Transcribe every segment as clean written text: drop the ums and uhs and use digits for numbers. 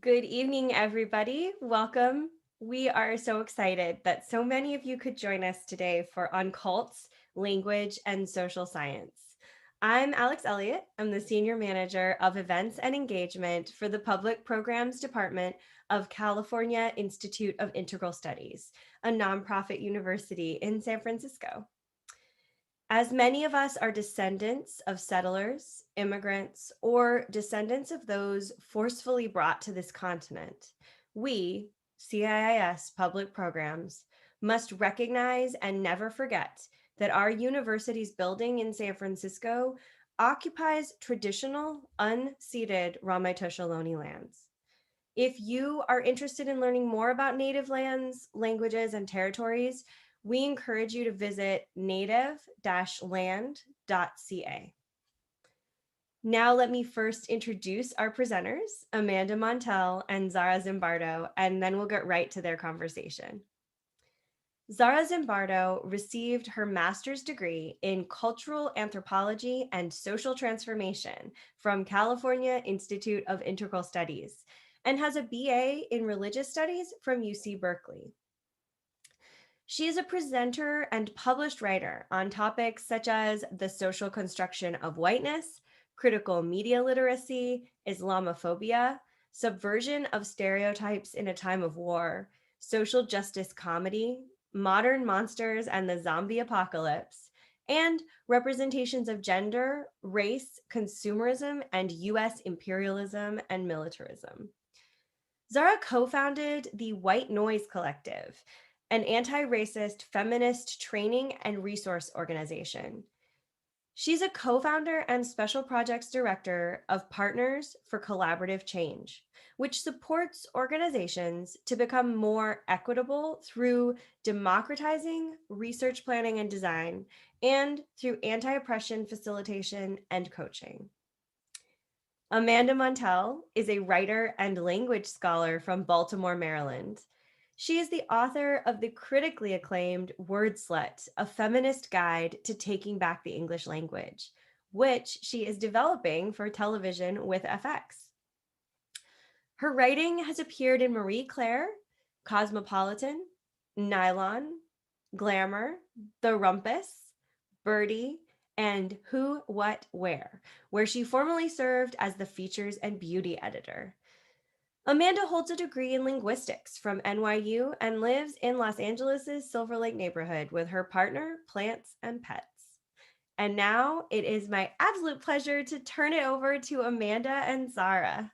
Good evening, everybody. Welcome. We are so excited that so many of you could join us today for On Cults, Language, and Social Science. I'm Alex Elliott. I'm the Senior Manager of Events and Engagement for the Public Programs Department of California Institute of Integral Studies, a nonprofit university in San Francisco. As many of us are descendants of settlers, immigrants, or descendants of those forcefully brought to this continent, we, CIIS Public Programs, must recognize and never forget that our university's building in San Francisco occupies traditional, unceded Ramaytush Ohlone lands. If you are interested in learning more about Native lands, languages, and territories, we encourage you to visit native-land.ca. Now let me first introduce our presenters, Amanda Montell and Zara Zimbardo, and then we'll get right to their conversation. Zara Zimbardo received her master's degree in cultural anthropology and social transformation from California Institute of Integral Studies and has a BA in religious studies from UC Berkeley. She is a presenter and published writer on topics such as the social construction of whiteness, critical media literacy, Islamophobia, subversion of stereotypes in a time of war, social justice comedy, modern monsters and the zombie apocalypse, and representations of gender, race, consumerism, and US imperialism and militarism. Zara co-founded the White Noise Collective, an anti-racist feminist training and resource organization. She's a co-founder and special projects director of Partners for Collaborative Change, which supports organizations to become more equitable through democratizing research planning and design and through anti-oppression facilitation and coaching. Amanda Montell is a writer and language scholar from Baltimore, Maryland. She is the author of the critically acclaimed Word Slut, a feminist guide to taking back the English language, which she is developing for television with FX. Her writing has appeared in Marie Claire, Cosmopolitan, Nylon, Glamour, The Rumpus, Birdie, and Who, What, where she formerly served as the features and beauty editor. Amanda holds a degree in linguistics from NYU and lives in Los Angeles' Silver Lake neighborhood with her partner, plants, and pets. And now it is my absolute pleasure to turn it over to Amanda and Zara.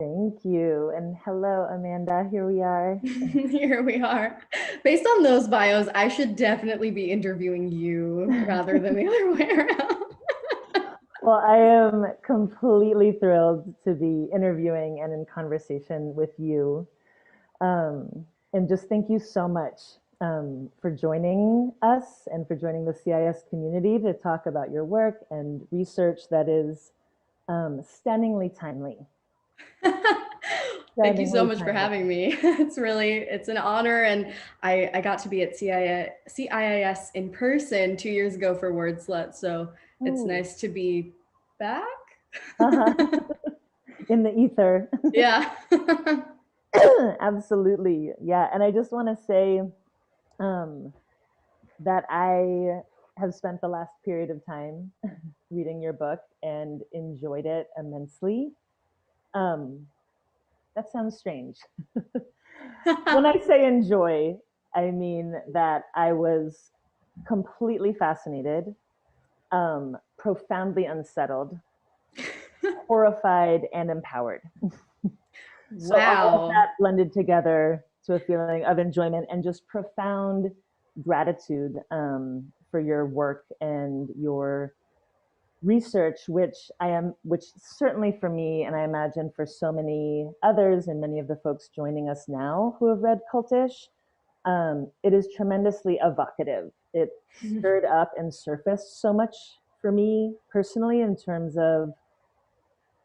Thank you. And hello, Amanda. Here we are. Here we are. Based on those bios, I should definitely be interviewing you rather than the other way around. Well, I am completely thrilled to be interviewing and in conversation with you. And just thank you so much for joining us and for joining the CIIS community to talk about your work and research that is stunningly timely. Thank you so much for having me. It's an honor. And I got to be at CIIS in person 2 years ago for Word Slut. So it's nice to be back. In the ether. Yeah. Absolutely. Yeah. And I just want to say that I have spent the last period of time reading your book and enjoyed it immensely. That sounds strange. When I say enjoy, I mean that I was completely fascinated, profoundly unsettled, horrified, and empowered. So all of that blended together to a feeling of enjoyment and just profound gratitude for your work and your research, which certainly for me, and I imagine for so many others and many of the folks joining us now who have read Cultish, it is tremendously evocative. It stirred up and surfaced so much for me personally in terms of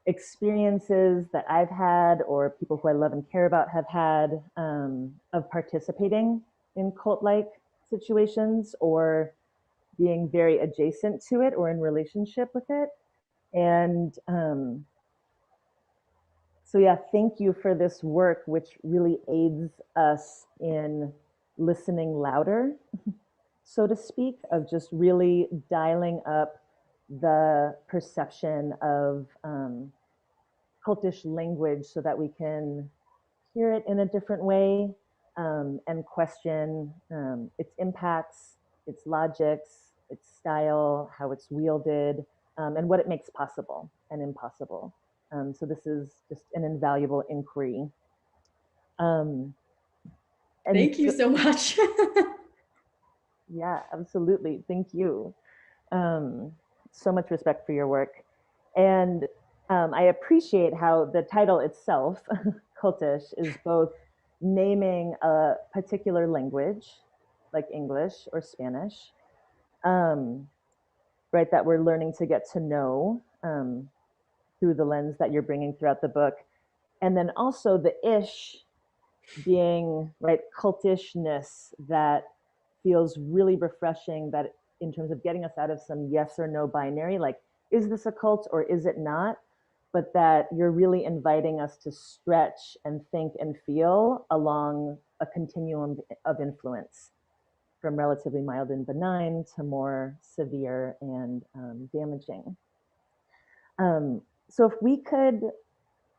experiences that I've had or people who I love and care about have had of participating in cult-like situations or being very adjacent to it or in relationship with it. And so yeah, thank you for this work, which really aids us in listening louder, so to speak, of just really dialing up the perception of cultish language so that we can hear it in a different way, and question its impacts, its logics, its style, how it's wielded, and what it makes possible and impossible. So this is just an invaluable inquiry. And Thank you so much. Yeah, absolutely. Thank you. So much respect for your work. And I appreciate how the title itself, Cultish, is both naming a particular language, like English or Spanish, right, that we're learning to get to know through the lens that you're bringing throughout the book. And then also the ish being, right, cultishness that feels really refreshing, that in terms of getting us out of some yes or no binary, like, is this a cult or is it not? But that you're really inviting us to stretch and think and feel along a continuum of influence, from relatively mild and benign to more severe and damaging. So if we could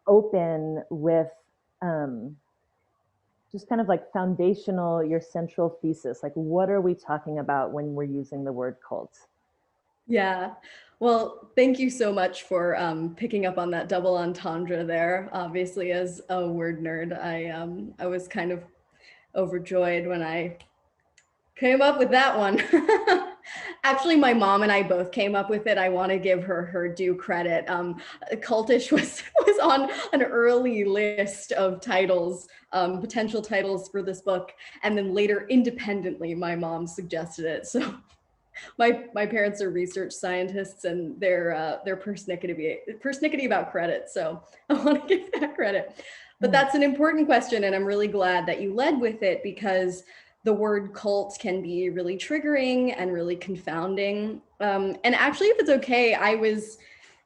open with just kind of like foundational, your central thesis, like what are we talking about when we're using the word cult? Yeah, well, thank you so much for picking up on that double entendre there. Obviously, as a word nerd, I was kind of overjoyed when I came up with that one. Actually, my mom and I both came up with it. I want to give her due credit. Cultish was on an early list of titles, potential titles for this book, and then later independently, my mom suggested it. So my parents are research scientists, and they're persnickety about credit. So I want to give that credit. But that's an important question, and I'm really glad that you led with it, because the word cult can be really triggering and really confounding. And actually, if it's okay, I was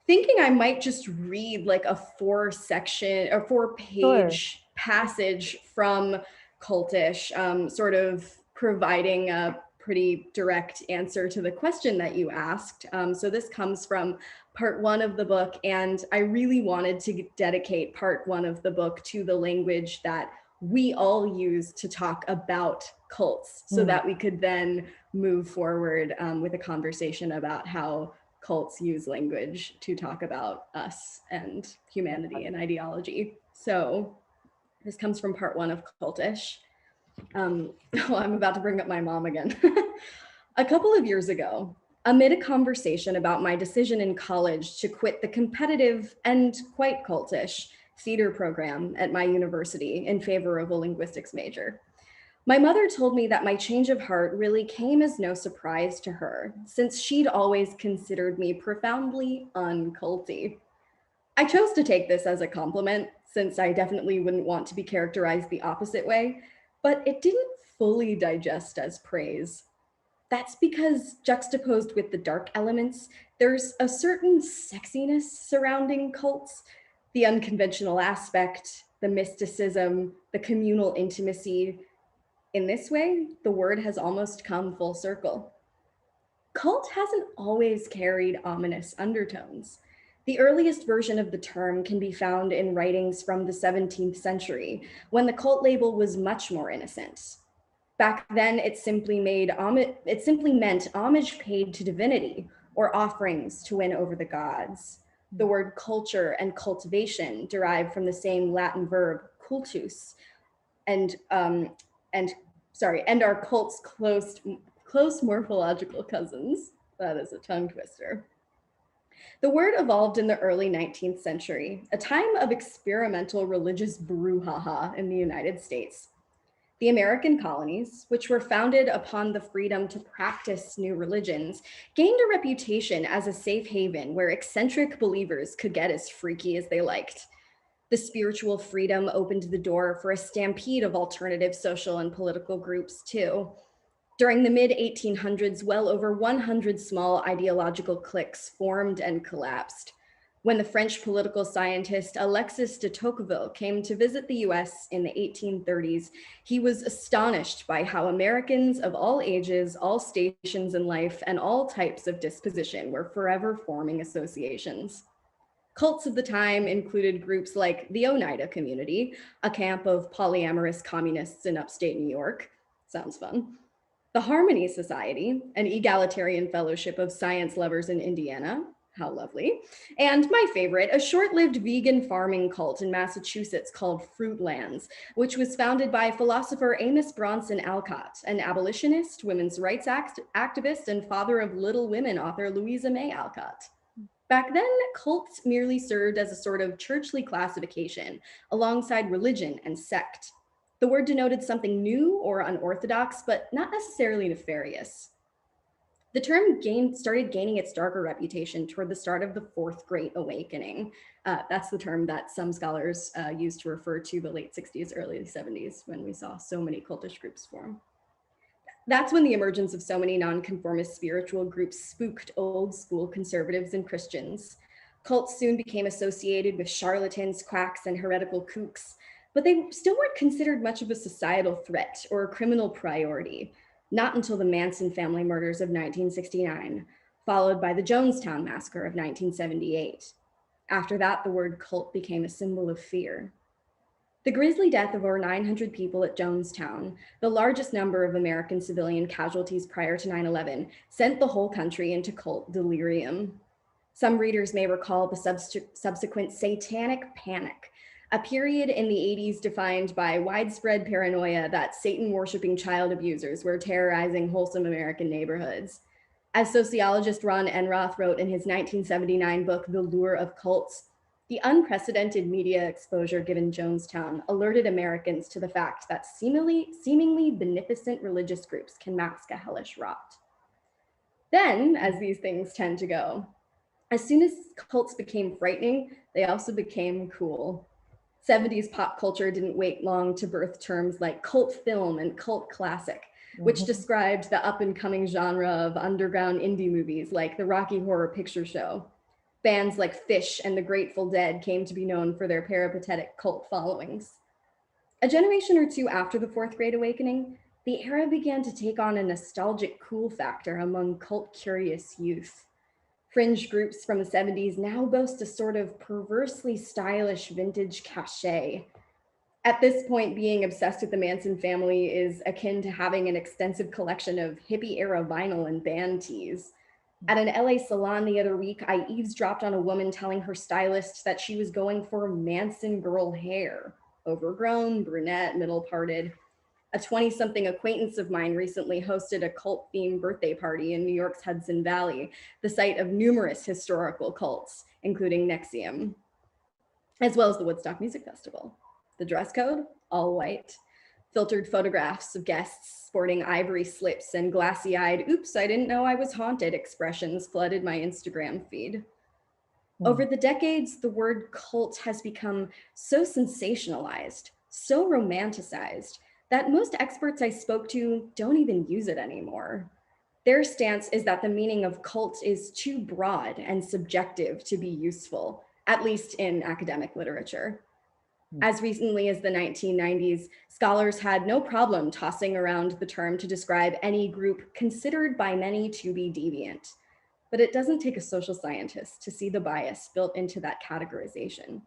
thinking I might just read like a 4-page passage from Cultish, sort of providing a pretty direct answer to the question that you asked. So this comes from part 1 of the book, and I really wanted to dedicate part 1 of the book to the language that we all use to talk about cults, so that we could then move forward with a conversation about how cults use language to talk about us and humanity and ideology. So this comes from part 1 of Cultish. Well, I'm about to bring up my mom again. A couple of years ago, amid a conversation about my decision in college to quit the competitive and quite cultish theater program at my university in favor of a linguistics major, my mother told me that my change of heart really came as no surprise to her, since she'd always considered me profoundly unculty. I chose to take this as a compliment, since I definitely wouldn't want to be characterized the opposite way, but it didn't fully digest as praise. That's because, juxtaposed with the dark elements, there's a certain sexiness surrounding cults, the unconventional aspect, the mysticism, the communal intimacy. In this way, the word has almost come full circle. Cult hasn't always carried ominous undertones. The earliest version of the term can be found in writings from the 17th century, when the cult label was much more innocent. Back then, it simply meant homage paid to divinity or offerings to win over the gods. The word culture and cultivation derive from the same Latin verb cultus, and are cult's close morphological cousins. That is a tongue twister. The word evolved in the early 19th century, a time of experimental religious brouhaha in the United States. The American colonies, which were founded upon the freedom to practice new religions, gained a reputation as a safe haven where eccentric believers could get as freaky as they liked. The spiritual freedom opened the door for a stampede of alternative social and political groups, too. During the mid-1800s, well over 100 small ideological cliques formed and collapsed. When the French political scientist Alexis de Tocqueville came to visit the US in the 1830s, he was astonished by how Americans of all ages, all stations in life, and all types of disposition were forever forming associations. Cults of the time included groups like the Oneida Community, a camp of polyamorous communists in upstate New York. Sounds fun. The Harmony Society, an egalitarian fellowship of science lovers in Indiana. How lovely. And my favorite, a short-lived vegan farming cult in Massachusetts called Fruitlands, which was founded by philosopher Amos Bronson Alcott, an abolitionist, women's rights activist, and father of Little Women author Louisa May Alcott. Back then, cults merely served as a sort of churchly classification alongside religion and sect. The word denoted something new or unorthodox, but not necessarily nefarious. The term started gaining its darker reputation toward the start of the Fourth Great Awakening. That's the term that some scholars use to refer to the late 60s, early 70s, when we saw so many cultish groups form. That's when the emergence of so many nonconformist spiritual groups spooked old school conservatives and Christians. Cults soon became associated with charlatans, quacks, and heretical kooks, but they still weren't considered much of a societal threat or a criminal priority, not until the Manson family murders of 1969, followed by the Jonestown Massacre of 1978. After that, the word cult became a symbol of fear. The grisly death of over 900 people at Jonestown, the largest number of American civilian casualties prior to 9/11, sent the whole country into cult delirium. Some readers may recall the subsequent satanic panic, a period in the 80s defined by widespread paranoia that Satan-worshiping child abusers were terrorizing wholesome American neighborhoods. As sociologist Ron Enroth wrote in his 1979 book, The Lure of Cults, the unprecedented media exposure given Jonestown alerted Americans to the fact that seemingly beneficent religious groups can mask a hellish rot. Then, as these things tend to go, as soon as cults became frightening, they also became cool. 70s pop culture didn't wait long to birth terms like cult film and cult classic, which described the up-and-coming genre of underground indie movies like the Rocky Horror Picture Show. Bands like Phish and the Grateful Dead came to be known for their peripatetic cult followings. A generation or two after the Fourth Great Awakening, the era began to take on a nostalgic cool factor among cult-curious youth. Fringe groups from the 70s now boast a sort of perversely stylish vintage cachet. At this point, being obsessed with the Manson family is akin to having an extensive collection of hippie-era vinyl and band tees. At an LA salon the other week, I eavesdropped on a woman telling her stylist that she was going for Manson girl hair, overgrown, brunette, middle-parted. A 20-something acquaintance of mine recently hosted a cult-themed birthday party in New York's Hudson Valley, the site of numerous historical cults, including NXIVM, as well as the Woodstock Music Festival. The dress code, all white. Filtered photographs of guests sporting ivory slips and glassy-eyed, oops, I didn't know I was haunted expressions flooded my Instagram feed. Over the decades, the word cult has become so sensationalized, so romanticized, that most experts I spoke to don't even use it anymore. Their stance is that the meaning of cult is too broad and subjective to be useful, at least in academic literature. As recently as the 1990s, scholars had no problem tossing around the term to describe any group considered by many to be deviant. But it doesn't take a social scientist to see the bias built into that categorization.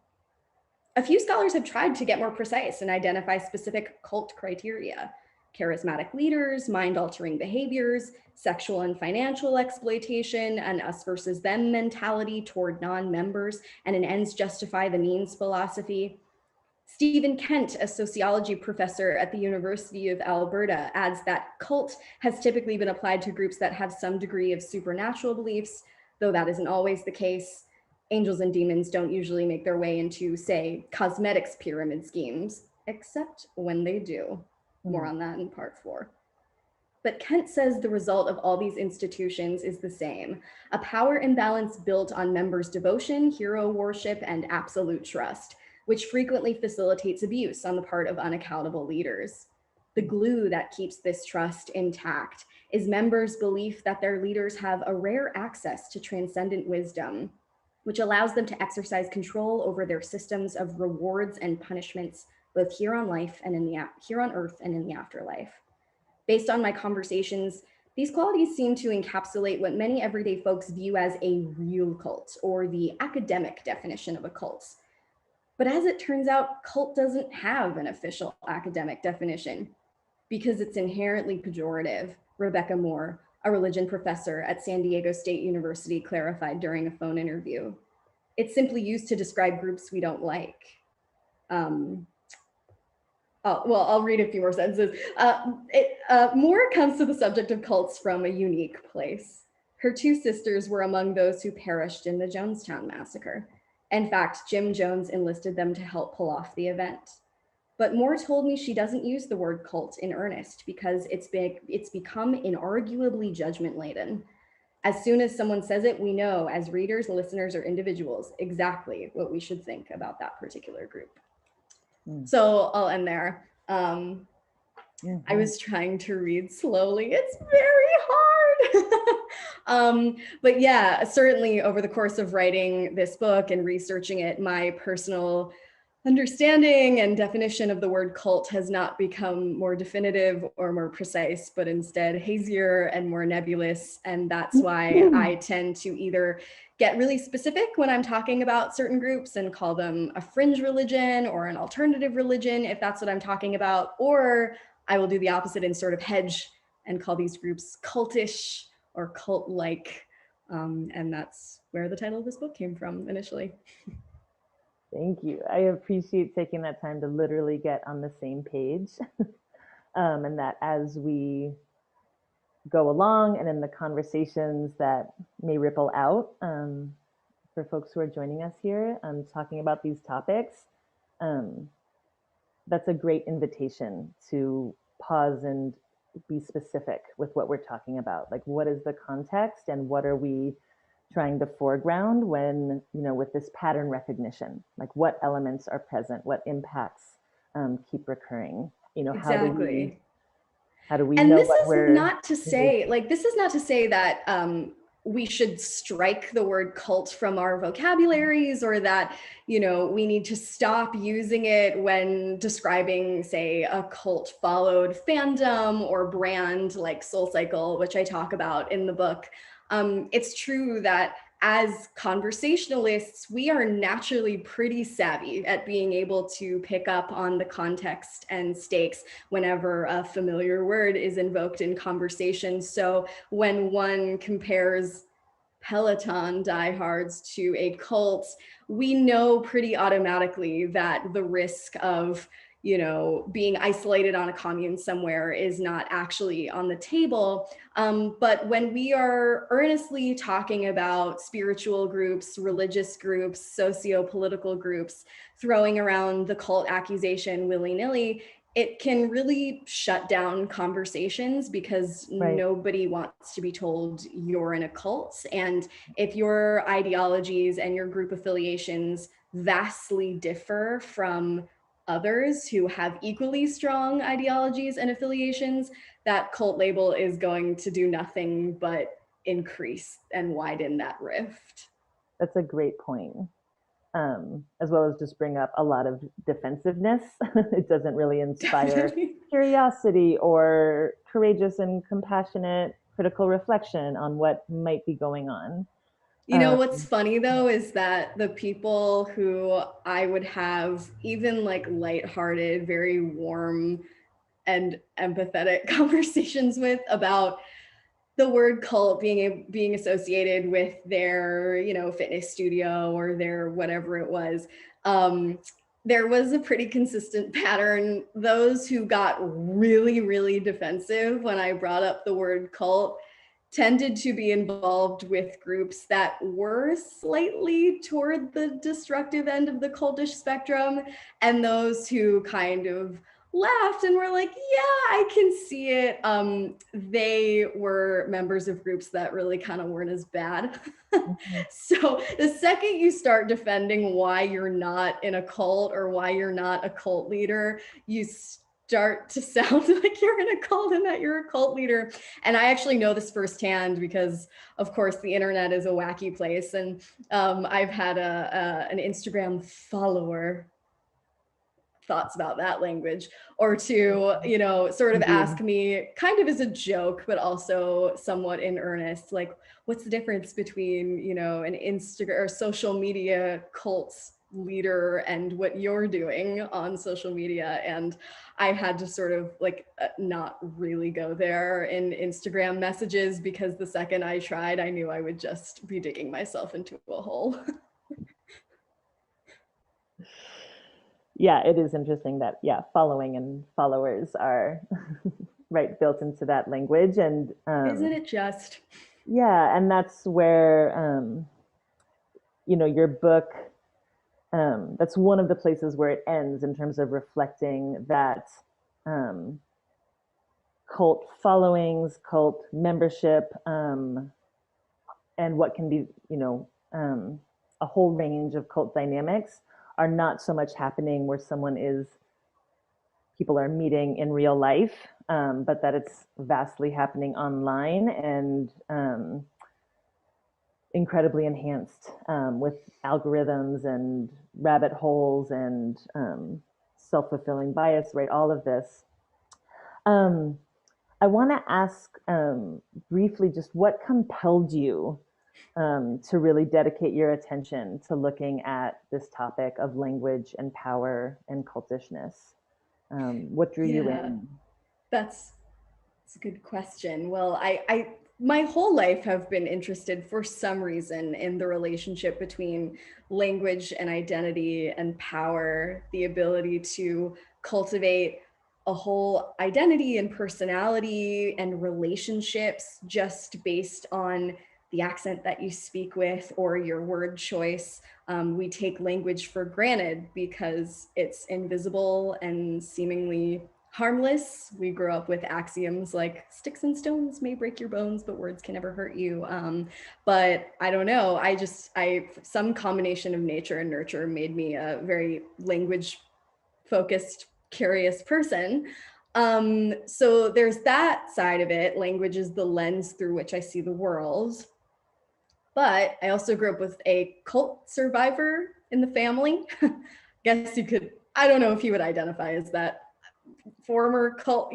A few scholars have tried to get more precise and identify specific cult criteria: charismatic leaders, mind-altering behaviors, sexual and financial exploitation, an us versus them mentality toward non-members, and an ends justify the means philosophy. Stephen Kent, a sociology professor at the University of Alberta, adds that cult has typically been applied to groups that have some degree of supernatural beliefs, though that isn't always the case. Angels and demons don't usually make their way into, say, cosmetics pyramid schemes, except when they do. More on that in part 4. But Kent says the result of all these institutions is the same: a power imbalance built on members' devotion, hero worship, and absolute trust, which frequently facilitates abuse on the part of unaccountable leaders. The glue that keeps this trust intact is members' belief that their leaders have a rare access to transcendent wisdom. which allows them to exercise control over their systems of rewards and punishments, both here on life and here on earth and in the afterlife. Based on my conversations, these qualities seem to encapsulate what many everyday folks view as a real cult, or the academic definition of a cult. But as it turns out, cult doesn't have an official academic definition because it's inherently pejorative. Rebecca Moore, a religion professor at San Diego State University, clarified during a phone interview. It's simply used to describe groups we don't like. I'll read a few more sentences. Moore comes to the subject of cults from a unique place. Her two sisters were among those who perished in the Jonestown massacre. In fact, Jim Jones enlisted them to help pull off the event. But Moore told me she doesn't use the word cult in earnest because it's become inarguably judgment-laden. As soon as someone says it, we know, as readers, listeners, or individuals, exactly what we should think about that particular group. So I'll end there. I was trying to read slowly. It's very hard. But yeah, certainly over the course of writing this book and researching it, my personal understanding and definition of the word cult has not become more definitive or more precise, but instead hazier and more nebulous. And that's why I tend to either get really specific when I'm talking about certain groups and call them a fringe religion or an alternative religion, if that's what I'm talking about, or I will do the opposite and sort of hedge and call these groups cultish or cult-like. And that's where the title of this book came from initially. Thank you. I appreciate taking that time to literally get on the same page. And that as we go along and in the conversations that may ripple out for folks who are joining us here, talking about these topics, that's a great invitation to pause and be specific with what we're talking about. Like, what is the context and what are we trying to foreground when, with this pattern recognition, like what elements are present, what impacts keep recurring, exactly. How do we and know this what is we're not to say this is not to say that we should strike the word cult from our vocabularies, or that we need to stop using it when describing, say, a cult followed fandom or brand like SoulCycle, which I talk about in the book. It's true that as conversationalists, we are naturally pretty savvy at being able to pick up on the context and stakes whenever a familiar word is invoked in conversation. So when one compares Peloton diehards to a cult, we know pretty automatically that the risk of being isolated on a commune somewhere is not actually on the table. But when we are earnestly talking about spiritual groups, religious groups, socio-political groups, throwing around the cult accusation willy-nilly, it can really shut down conversations because nobody wants to be told you're in a cult. And if your ideologies and your group affiliations vastly differ from others who have equally strong ideologies and affiliations, that cult label is going to do nothing but increase and widen that rift. That's a great point. As well as just bring up a lot of defensiveness. It doesn't really inspire curiosity or courageous and compassionate critical reflection on what might be going on. What's funny though is that the people who I would have even like lighthearted, very warm and empathetic conversations with about the word cult being associated with their, fitness studio or their whatever it was, there was a pretty consistent pattern. Those who got really, really defensive when I brought up the word cult tended to be involved with groups that were slightly toward the destructive end of the cultish spectrum, and those who kind of laughed and were like, yeah, I can see it. They were members of groups that really kind of weren't as bad. So the second you start defending why you're not in a cult or why you're not a cult leader, you start to sound like you're in a cult and that you're a cult leader. And I actually know this firsthand because, of course, the internet is a wacky place. And I've had an Instagram follower, thoughts about that language, or to, you know, sort of ask me kind of as a joke, but also somewhat in earnest, like, what's the difference between, you know, an Instagram or social media cult leader and what you're doing on social media? And I had to sort of like not really go there in Instagram messages, because the second I tried, I knew I would just be digging myself into a hole. Yeah, it is interesting that, yeah, following and followers are right built into that language. And isn't it just? yeah, and that's where you know, your book, that's one of the places where it ends in terms of reflecting that cult followings, cult membership, and what can be, you know, a whole range of cult dynamics are not so much happening where people are meeting in real life, but that it's vastly happening online and incredibly enhanced with algorithms and rabbit holes and self-fulfilling bias, right? All of this. I want to ask briefly just what compelled you to really dedicate your attention to looking at this topic of language and power and cultishness. What drew you in? That's a good question. Well, I my whole life have been interested for some reason in the relationship between language and identity and power, the ability to cultivate a whole identity and personality and relationships just based on the accent that you speak with or your word choice. We take language for granted because it's invisible and seemingly harmless. We grow up with axioms like sticks and stones may break your bones, but words can never hurt you. But I don't know. Some combination of nature and nurture made me a very language focused, curious person. So there's that side of it. Language is the lens through which I see the world. But I also grew up with a cult survivor in the family. Guess you could, I don't know if he would identify as that. Former cult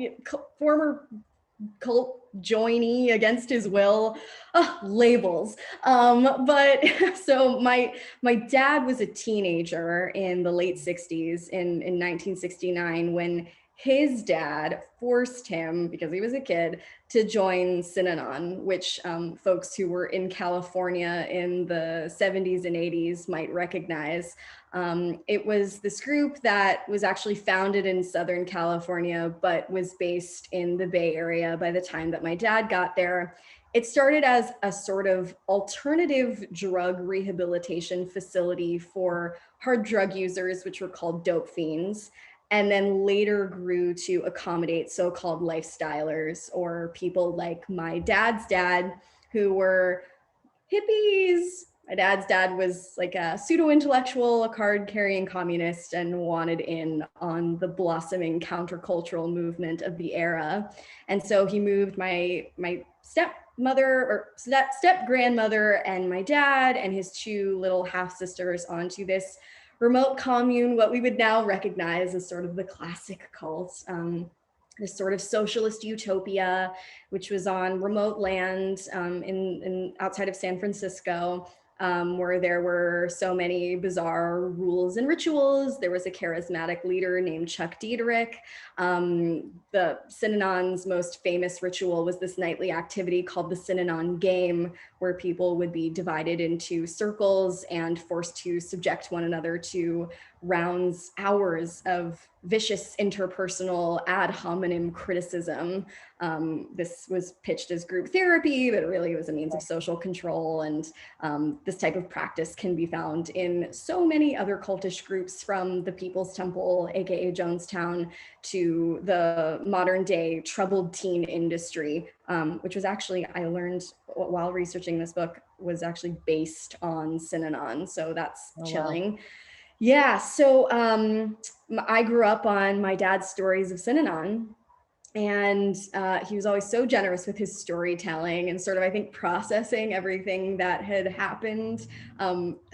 joinee against his will. Labels. But so my dad was a teenager in the late 60s in 1969 when his dad forced him, because he was a kid, to join CIIS, which folks who were in California in the 70s and 80s might recognize. It was this group that was actually founded in Southern California, but was based in the Bay Area by the time that my dad got there. It started as a sort of alternative drug rehabilitation facility for hard drug users, which were called dope fiends, and then later grew to accommodate so-called lifestylers or people like my dad's dad, who were hippies. My dad's dad was like a pseudo-intellectual, a card-carrying communist, and wanted in on the blossoming countercultural movement of the era. And so he moved my stepmother or step-grandmother and my dad and his two little half-sisters onto this remote commune, what we would now recognize as sort of the classic cult. This sort of socialist utopia, which was on remote land in outside of San Francisco, where there were so many bizarre rules and rituals. There was a charismatic leader named Chuck Diederich. The Synanon most famous ritual was this nightly activity called the Synanon game, where people would be divided into circles and forced to subject one another to hours of vicious interpersonal ad hominem criticism. This was pitched as group therapy, but really it was a means of social control. And this type of practice can be found in so many other cultish groups, from the People's Temple, AKA Jonestown, to the modern day troubled teen industry, which was actually, I learned while researching this book, was actually based on Synanon. So that's chilling. Wow. Yeah, so I grew up on my dad's stories of Synanon, and he was always so generous with his storytelling and sort of, I think, processing everything that had happened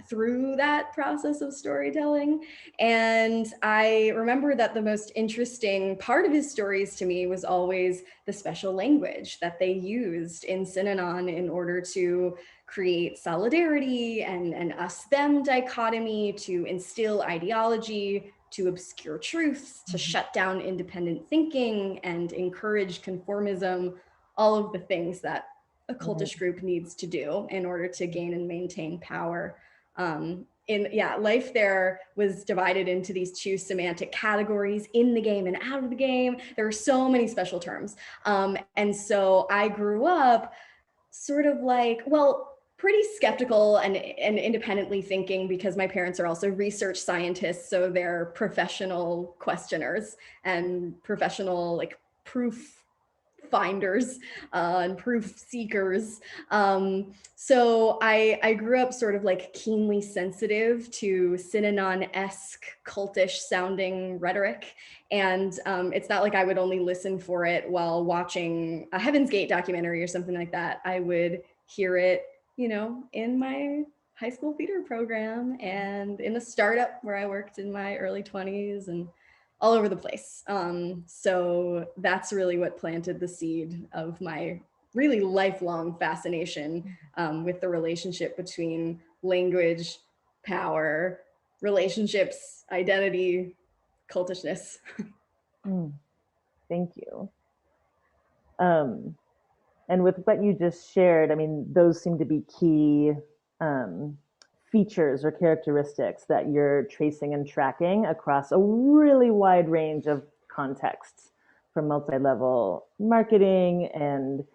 through that process of storytelling. And I remember that the most interesting part of his stories to me was always the special language that they used in Synanon in order to create solidarity and us-them dichotomy, to instill ideology, to obscure truths, to shut down independent thinking and encourage conformism, all of the things that a cultish group needs to do in order to gain and maintain power. Life there was divided into these two semantic categories: in the game and out of the game. There were so many special terms. And so I grew up sort of like, well, pretty skeptical and independently thinking, because my parents are also research scientists, so they're professional questioners and professional like proof finders and proof seekers. So I grew up sort of like keenly sensitive to Synanon-esque cultish sounding rhetoric. And it's not like I would only listen for it while watching a Heaven's Gate documentary or something like that. I would hear it, in my high school theater program and in a startup where I worked in my early 20s and all over the place. So that's really what planted the seed of my really lifelong fascination with the relationship between language, power, relationships, identity, cultishness. Thank you. And with what you just shared, I mean, those seem to be key features or characteristics that you're tracing and tracking across a really wide range of contexts, from multi-level marketing and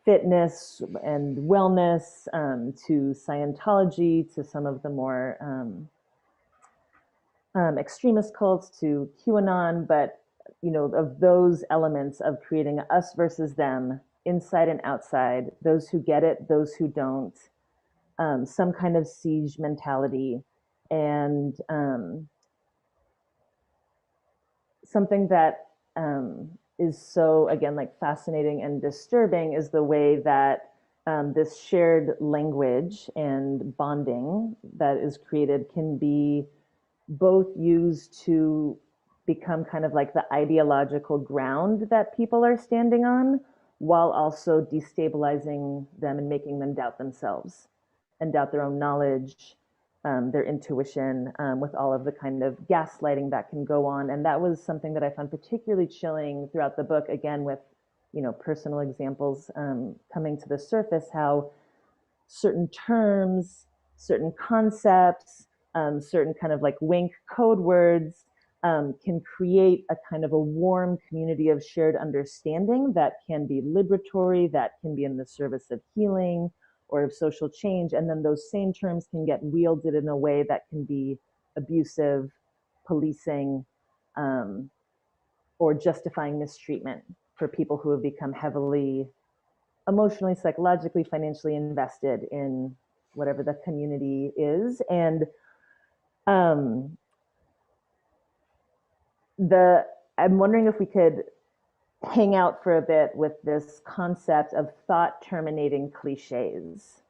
fitness and wellness to Scientology, to some of the more extremist cults, to QAnon. But of those elements of creating us versus them, inside and outside, those who get it, those who don't, some kind of siege mentality. And something that is so, again, like fascinating and disturbing is the way that this shared language and bonding that is created can be both used to become kind of like the ideological ground that people are standing on, while also destabilizing them and making them doubt themselves and doubt their own knowledge, their intuition, with all of the kind of gaslighting that can go on. And that was something that I found particularly chilling throughout the book, again, with personal examples coming to the surface, how certain terms, certain concepts, certain kind of like wink code words can create a kind of a warm community of shared understanding that can be liberatory, that can be in the service of healing or of social change. And then those same terms can get wielded in a way that can be abusive, policing, or justifying mistreatment for people who have become heavily emotionally, psychologically, financially invested in whatever the community is. And I'm wondering if we could hang out for a bit with this concept of thought terminating cliches.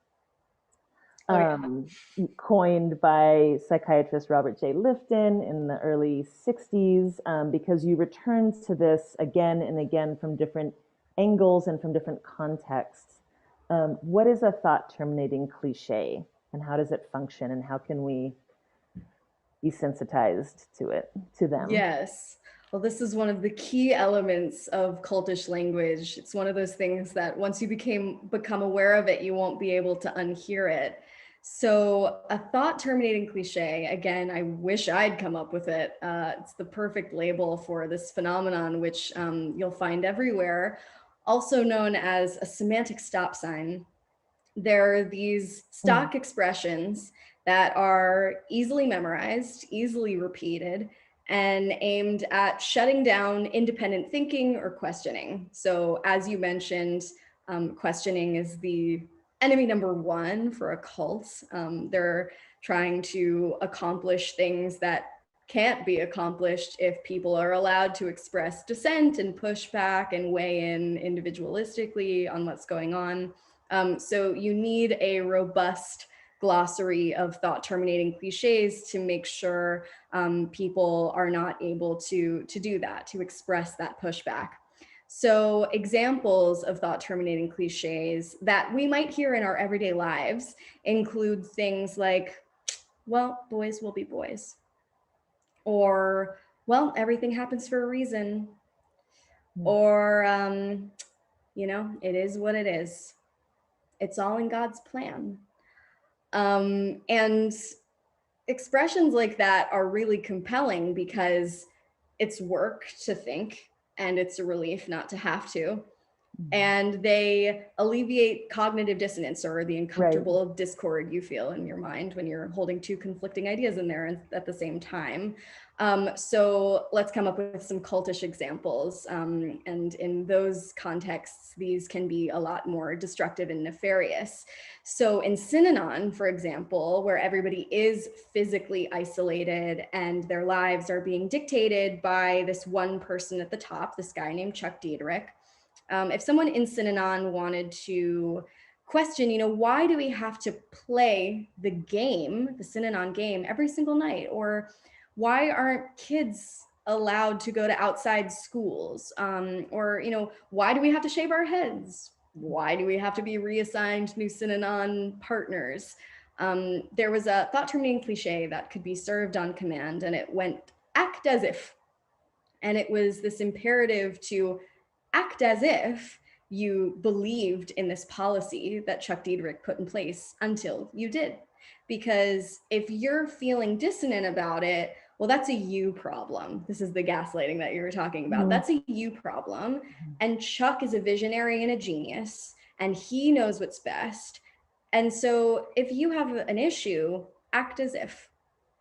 Coined by psychiatrist Robert J. Lifton in the early 60s, because you return to this again and again from different angles and from different contexts. What is a thought terminating cliche, and how does it function, and how can we be sensitized to them? Yes. Well, this is one of the key elements of cultish language. It's one of those things that once you become aware of it, you won't be able to unhear it. So a thought terminating cliche, again, I wish I'd come up with it. It's the perfect label for this phenomenon, which you'll find everywhere, also known as a semantic stop sign. There are these stock expressions that are easily memorized, easily repeated, and aimed at shutting down independent thinking or questioning. So as you mentioned, questioning is the enemy number one for a cult. They're trying to accomplish things that can't be accomplished if people are allowed to express dissent and push back and weigh in individualistically on what's going on. So you need a robust glossary of thought terminating cliches to make sure people are not able to do that, to express that pushback. So examples of thought terminating cliches that we might hear in our everyday lives include things like, well, boys will be boys. Or, well, everything happens for a reason. Or, it is what it is. It's all in God's plan. And expressions like that are really compelling because it's work to think and it's a relief not to have to. And they alleviate cognitive dissonance, or the uncomfortable discord you feel in your mind when you're holding two conflicting ideas in there at the same time. So let's come up with some cultish examples. And in those contexts, these can be a lot more destructive and nefarious. So in Synanon, for example, where everybody is physically isolated and their lives are being dictated by this one person at the top, this guy named Chuck Diederich. If someone in Synanon wanted to question, why do we have to play the game, the Synanon game, every single night? Or why aren't kids allowed to go to outside schools? Or, why do we have to shave our heads? Why do we have to be reassigned new Synanon partners? There was a thought terminating cliche that could be served on command, and it went, act as if. And it was this imperative to act as if you believed in this policy that Chuck Diederich put in place until you did. Because if you're feeling dissonant about it, well, that's a you problem. This is the gaslighting that you were talking about. That's a you problem. And Chuck is a visionary and a genius, and he knows what's best. And so if you have an issue, act as if.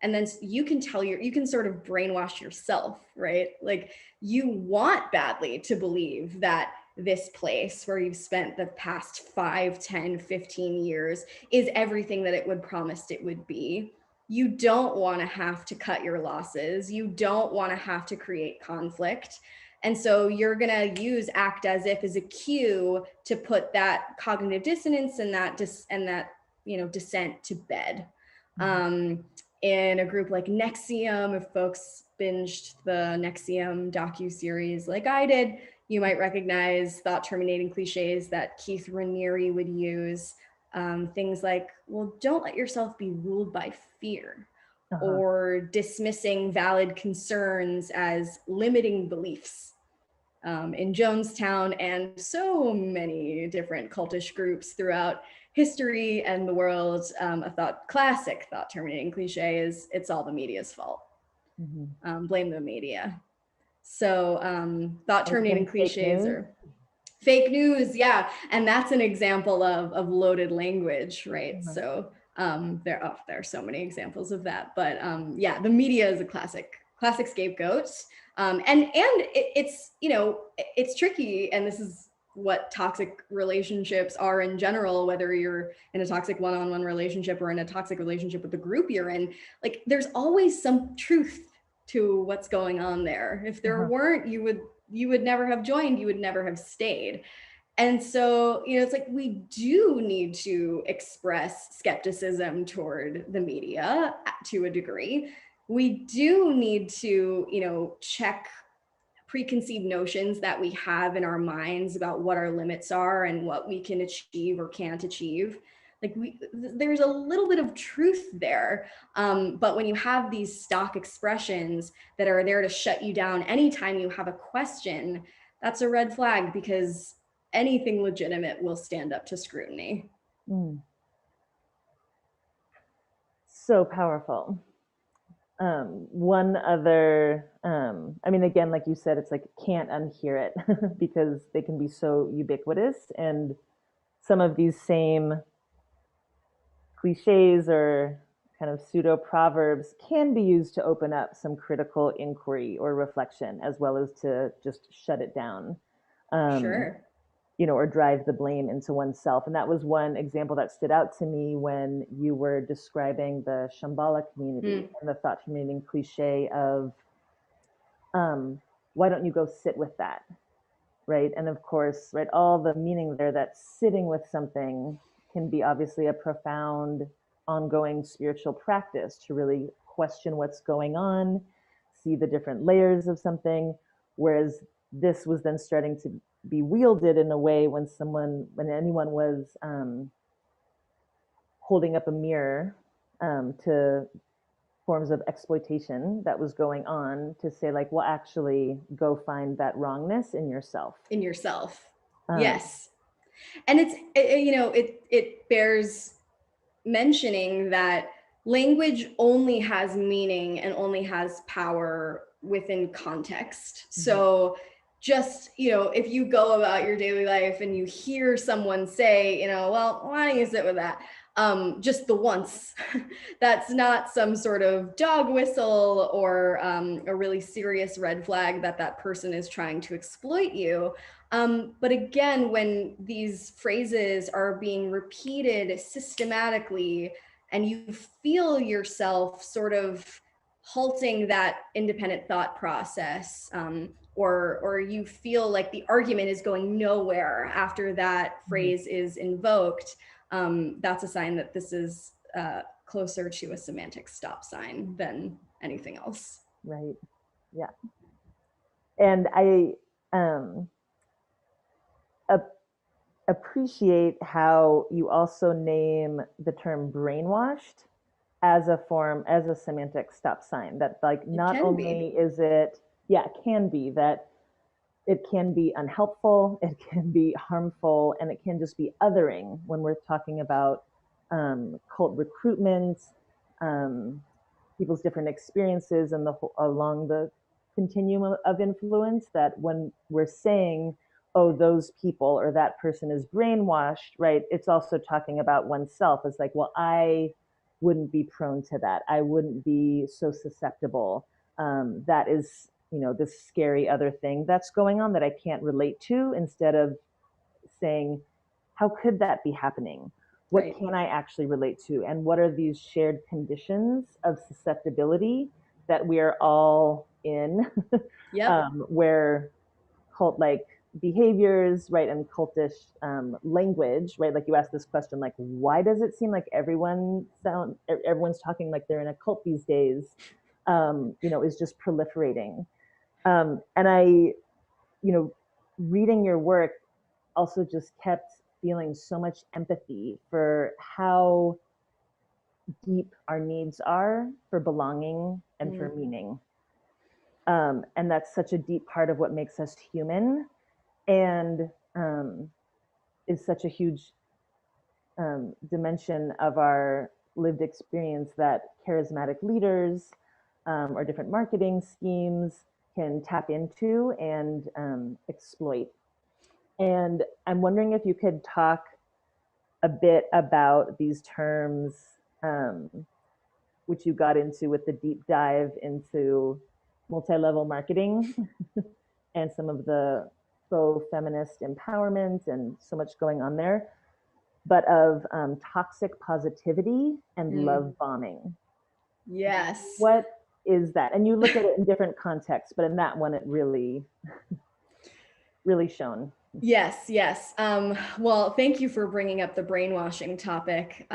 And then you can sort of brainwash yourself, right? Like, you want badly to believe that this place where you've spent the past 5, 10, 15 years is everything that it would promised it would be. You don't want to have to cut your losses. You don't want to have to create conflict. And so you're going to use act as if as a cue to put that cognitive dissonance and that dissent to bed. In a group like NXIVM, if folks binged the NXIVM docuseries like I did, you might recognize thought terminating cliches that Keith Raniere would use. Things like, well, don't let yourself be ruled by fear, or dismissing valid concerns as limiting beliefs. In Jonestown and so many different cultish groups throughout history and the world, a classic thought terminating cliche is, it's all the media's fault. Blame the media. So thought terminating cliches are fake news, yeah. And that's an example of loaded language, right? So there are so many examples of that. But yeah, the media is a classic scapegoat. And it's tricky, and this is what toxic relationships are in general, whether you're in a toxic one-on-one relationship or in a toxic relationship with the group you're in. Like, there's always some truth to what's going on there. If there weren't, you would never have joined, you would never have stayed. And so, it's like, we do need to express skepticism toward the media to a degree. We do need to, check preconceived notions that we have in our minds about what our limits are and what we can achieve or can't achieve. Like, there's a little bit of truth there. But when you have these stock expressions that are there to shut you down anytime you have a question, that's a red flag, because anything legitimate will stand up to scrutiny. So powerful. One other, again, like you said, it's like, can't unhear it because they can be so ubiquitous, and some of these same cliches or kind of pseudo proverbs can be used to open up some critical inquiry or reflection, as well as to just shut it down. Sure. or drive the blame into oneself. And that was one example that stood out to me when you were describing the Shambhala community and the thought community cliche of, why don't you go sit with that? Right. And of course, right, all the meaning there that sitting with something can be obviously a profound, ongoing spiritual practice to really question what's going on, see the different layers of something. Whereas this was then starting to be wielded in a way when anyone was holding up a mirror to forms of exploitation that was going on, to say like, well, actually go find that wrongness in yourself. Yes. And it bears mentioning that language only has meaning and only has power within context. So just, if you go about your daily life and you hear someone say, well, why don't you sit with that? Just the once, that's not some sort of dog whistle or a really serious red flag that person is trying to exploit you. But again, when these phrases are being repeated systematically and you feel yourself sort of halting that independent thought process, or you feel like the argument is going nowhere after that phrase is invoked, that's a sign that this is closer to a semantic stop sign than anything else. Right. Yeah. And I appreciate how you also name the term brainwashed as a semantic stop sign, that like not only is it, it can be that it can be unhelpful, it can be harmful, and it can just be othering when we're talking about cult recruitment, people's different experiences and along the continuum of influence, that when we're saying, oh, those people or that person is brainwashed, right, it's also talking about oneself. It's like, well, I wouldn't be prone to that. I wouldn't be so susceptible. That is, this scary other thing that's going on that I can't relate to, instead of saying, how could that be happening? What can I actually relate to? And what are these shared conditions of susceptibility that we are all in, where cult-like behaviors, right, and cultish language, right? Like you asked this question, like, why does it seem like everyone's talking like they're in a cult these days, is just proliferating. And I, reading your work also just kept feeling so much empathy for how deep our needs are for belonging and for meaning. And that's such a deep part of what makes us human, and is such a huge dimension of our lived experience that charismatic leaders or different marketing schemes can tap into and exploit. And I'm wondering if you could talk a bit about these terms, which you got into with the deep dive into multi-level marketing and some of the faux feminist empowerment and so much going on there, but of toxic positivity and love bombing. Yes. What is that? And you look at it in different contexts, but in that one, it really, really shone. Yes. Well, thank you for bringing up the brainwashing topic.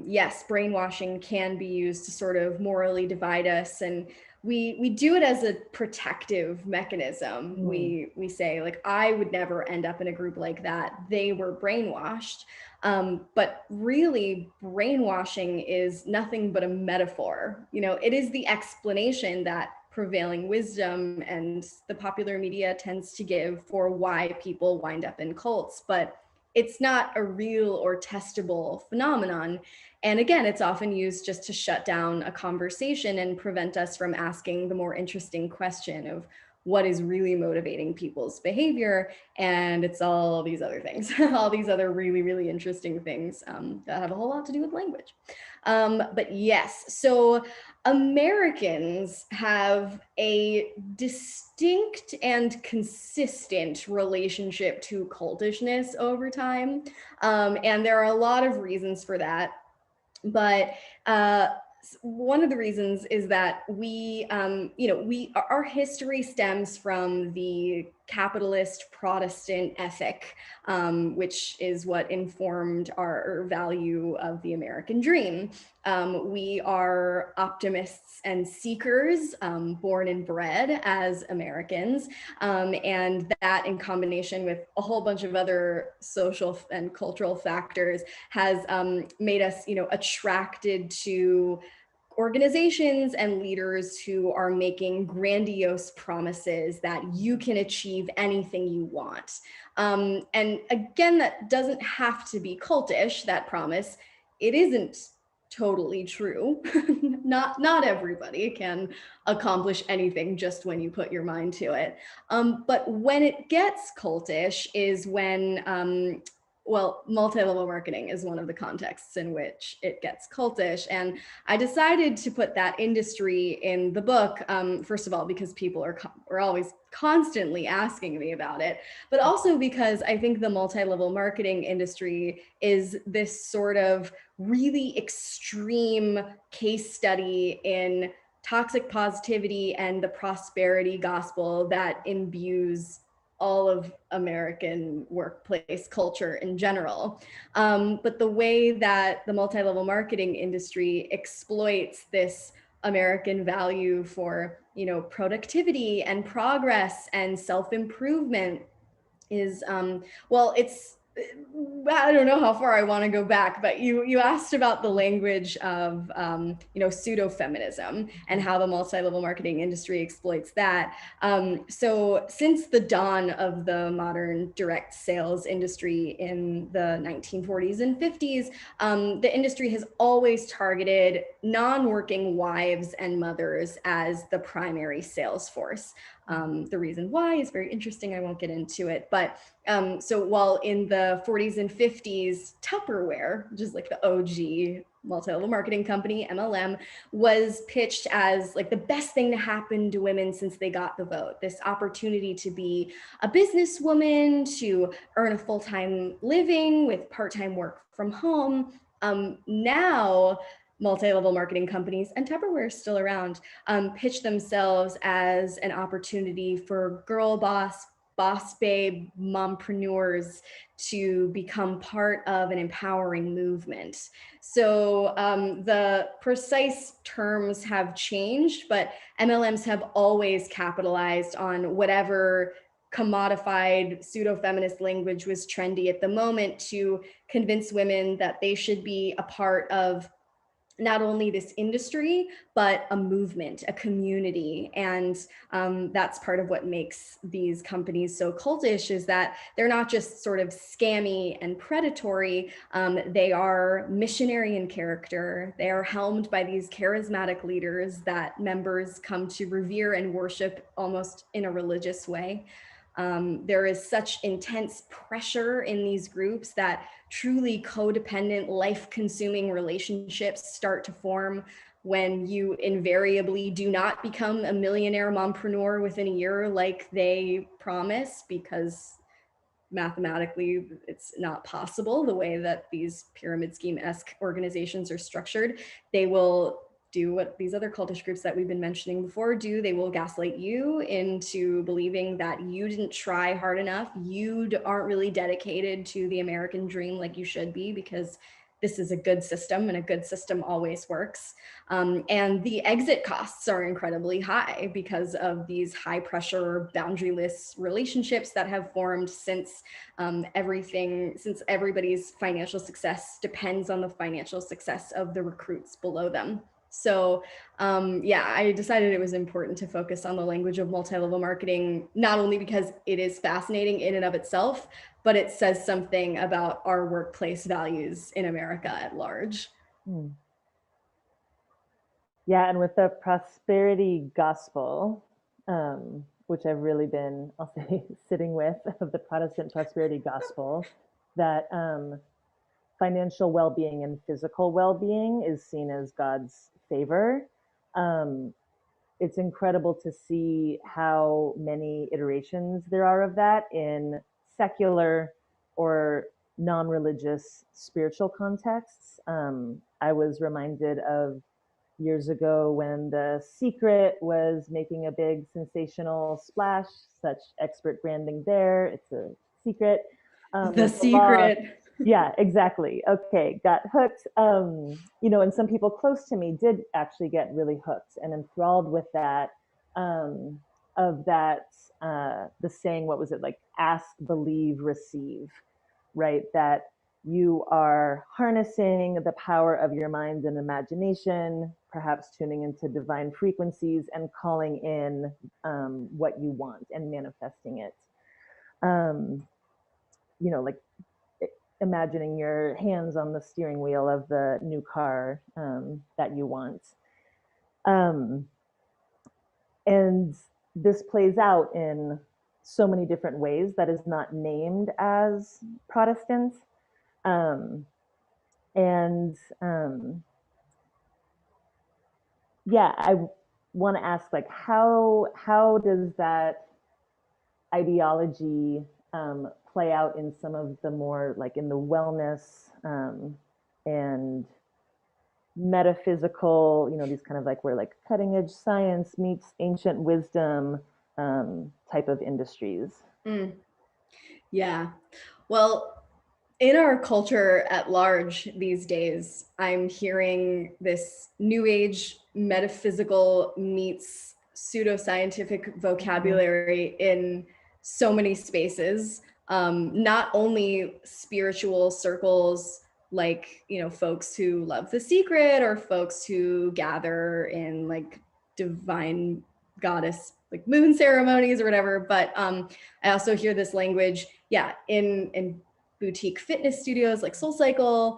Yes, brainwashing can be used to sort of morally divide us, and we do it as a protective mechanism. We say, like, I would never end up in a group like that. They were brainwashed. But really, brainwashing is nothing but a metaphor. It is the explanation that prevailing wisdom and the popular media tends to give for why people wind up in cults, but it's not a real or testable phenomenon. And again, it's often used just to shut down a conversation and prevent us from asking the more interesting question of what is really motivating people's behavior. And it's all these other things, all these other really, really interesting things that have a whole lot to do with language. But yes, so Americans have a distinct and consistent relationship to cultishness over time. And there are a lot of reasons for that. But one of the reasons is that our history stems from the capitalist Protestant ethic, which is what informed our value of the American dream. We are optimists and seekers, born and bred as Americans, and that, in combination with a whole bunch of other social and cultural factors, has made us, attracted to organizations and leaders who are making grandiose promises that you can achieve anything you want. And again, that doesn't have to be cultish, that promise. It isn't totally true. Not everybody can accomplish anything just when you put your mind to it. But when it gets cultish is when multi-level marketing is one of the contexts in which it gets cultish. And I decided to put that industry in the book, first of all, because people are always constantly asking me about it, but also because I think the multi-level marketing industry is this sort of really extreme case study in toxic positivity and the prosperity gospel that imbues all of American workplace culture in general. But the way that the multi-level marketing industry exploits this American value for, productivity and progress and self-improvement is, I don't know how far I want to go back, but you asked about the language of, pseudo-feminism and how the multi-level marketing industry exploits that. So since the dawn of the modern direct sales industry in the 1940s and 50s, the industry has always targeted non-working wives and mothers as the primary sales force. The reason why is very interesting. I won't get into it. But so while in the 40s and 50s, Tupperware, which is like the OG multi-level marketing company, MLM, was pitched as like the best thing to happen to women since they got the vote. This opportunity to be a businesswoman, to earn a full-time living with part-time work from home. Now, multi-level marketing companies, and Tupperware is still around, pitch themselves as an opportunity for girl boss babe, mompreneurs to become part of an empowering movement. So the precise terms have changed, but MLMs have always capitalized on whatever commodified pseudo-feminist language was trendy at the moment to convince women that they should be a part of not only this industry, but a movement, a community. And that's part of what makes these companies so cultish, is that they're not just sort of scammy and predatory. They are missionary in character. They are helmed by these charismatic leaders that members come to revere and worship almost in a religious way. There is such intense pressure in these groups that truly codependent, life-consuming relationships start to form when you invariably do not become a millionaire mompreneur within a year like they promise, because mathematically it's not possible the way that these pyramid scheme-esque organizations are structured. They will do what these other cultish groups that we've been mentioning before do. They will gaslight you into believing that you didn't try hard enough. You aren't really dedicated to the American dream like you should be, because this is a good system and a good system always works. And the exit costs are incredibly high because of these high pressure, boundaryless relationships that have formed since since everybody's financial success depends on the financial success of the recruits below them. So I decided it was important to focus on the language of multi-level marketing, not only because it is fascinating in and of itself, but it says something about our workplace values in America at large. Yeah, and with the prosperity gospel, which I've really been, I'll say, sitting with, of the Protestant prosperity gospel, that financial well-being and physical well-being is seen as God's favor. It's incredible to see how many iterations there are of that in secular or non-religious spiritual contexts. I was reminded of years ago when The Secret was making a big sensational splash, such expert branding there. It's a secret. The Secret. Yeah, exactly. Okay, got hooked. And some people close to me did actually get really hooked and enthralled with that. Um, of that, the saying, what was it, like, ask, believe, receive, right? That you are harnessing the power of your mind and imagination, perhaps tuning into divine frequencies and calling in what you want and manifesting it. Like imagining your hands on the steering wheel of the new car that you want. And this plays out in so many different ways that is not named as Protestant. Yeah, I want to ask, like, how does that ideology play out in some of the more, like, in the wellness and metaphysical, these kind of, like, where, like, cutting edge science meets ancient wisdom type of industries? Yeah. Well, in our culture at large these days, I'm hearing this new age metaphysical meets pseudoscientific vocabulary in so many spaces. Not only spiritual circles, like, folks who love The Secret or folks who gather in, like, divine goddess, like, moon ceremonies or whatever, but I also hear this language, in boutique fitness studios like SoulCycle.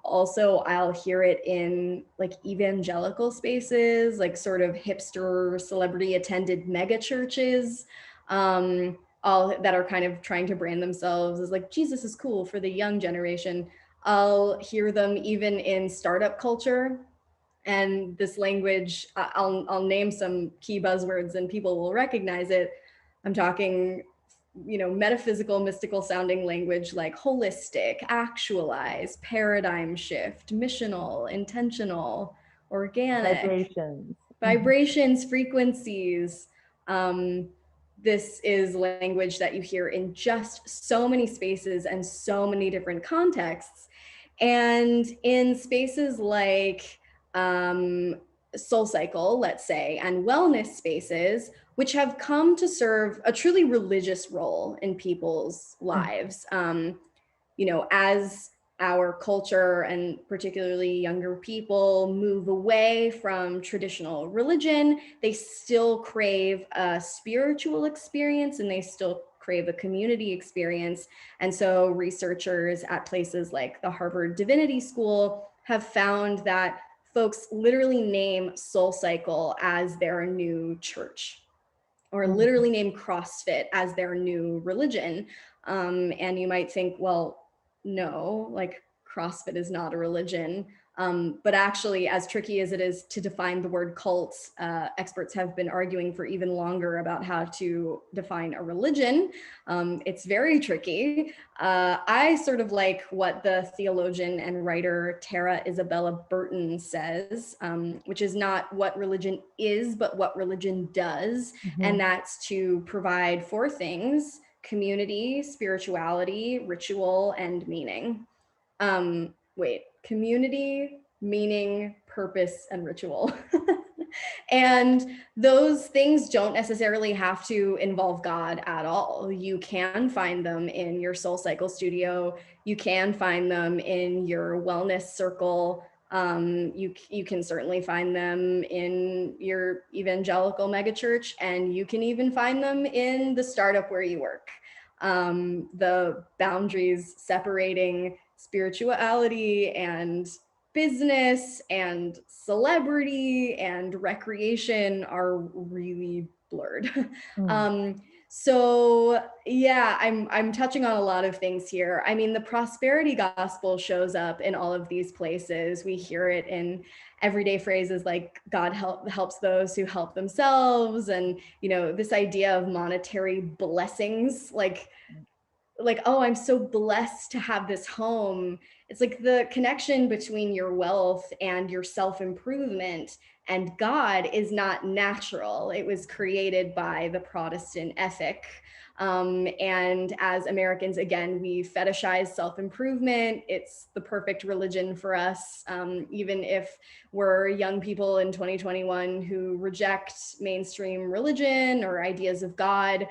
Also, I'll hear it in, like, evangelical spaces, like sort of hipster celebrity attended mega churches, all that are kind of trying to brand themselves as, like, Jesus is cool for the young generation. I'll hear them even in startup culture. And this language, I'll name some key buzzwords and people will recognize it. I'm talking, metaphysical, mystical sounding language like holistic, actualize, paradigm shift, missional, intentional, organic, vibrations, frequencies. This is language that you hear in just so many spaces and so many different contexts. And in spaces like SoulCycle, let's say, and wellness spaces, which have come to serve a truly religious role in people's lives. As our culture and particularly younger people move away from traditional religion, they still crave a spiritual experience and they still crave a community experience. And so researchers at places like the Harvard Divinity School have found that folks literally name SoulCycle as their new church, or literally name CrossFit as their new religion. And you might think, well, no, like, CrossFit is not a religion. But actually, as tricky as it is to define the word cult, experts have been arguing for even longer about how to define a religion. It's very tricky. I sort of like what the theologian and writer Tara Isabella Burton says, which is not what religion is, but what religion does. And that's to provide four things: community, spirituality, ritual, and meaning. Community, meaning, purpose, and ritual. And those things don't necessarily have to involve God at all. You can find them in your SoulCycle studio. You can find them in your wellness circle. You can certainly find them in your evangelical megachurch, and you can even find them in the startup where you work. The boundaries separating spirituality and business and celebrity and recreation are really blurred. So yeah, I'm touching on a lot of things here. I mean, the prosperity gospel shows up in all of these places. We hear it in everyday phrases like God helps those who help themselves, and this idea of monetary blessings, like, oh, I'm so blessed to have this home. It's like the connection between your wealth and your self-improvement and God is not natural. It was created by the Protestant ethic. And as Americans, again, we fetishize self-improvement. It's the perfect religion for us. Even if we're young people in 2021 who reject mainstream religion or ideas of God,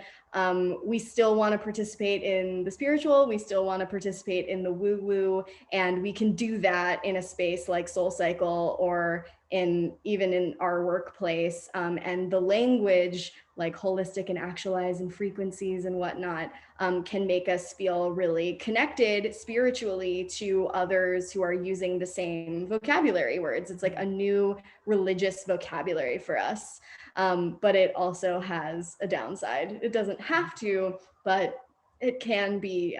we still want to participate in the spiritual, we still want to participate in the woo-woo, and we can do that in a space like SoulCycle or even in our workplace. And the language like holistic and actualize and frequencies and whatnot can make us feel really connected spiritually to others who are using the same vocabulary words. It's like a new religious vocabulary for us. But it also has a downside. It doesn't have to, but it can be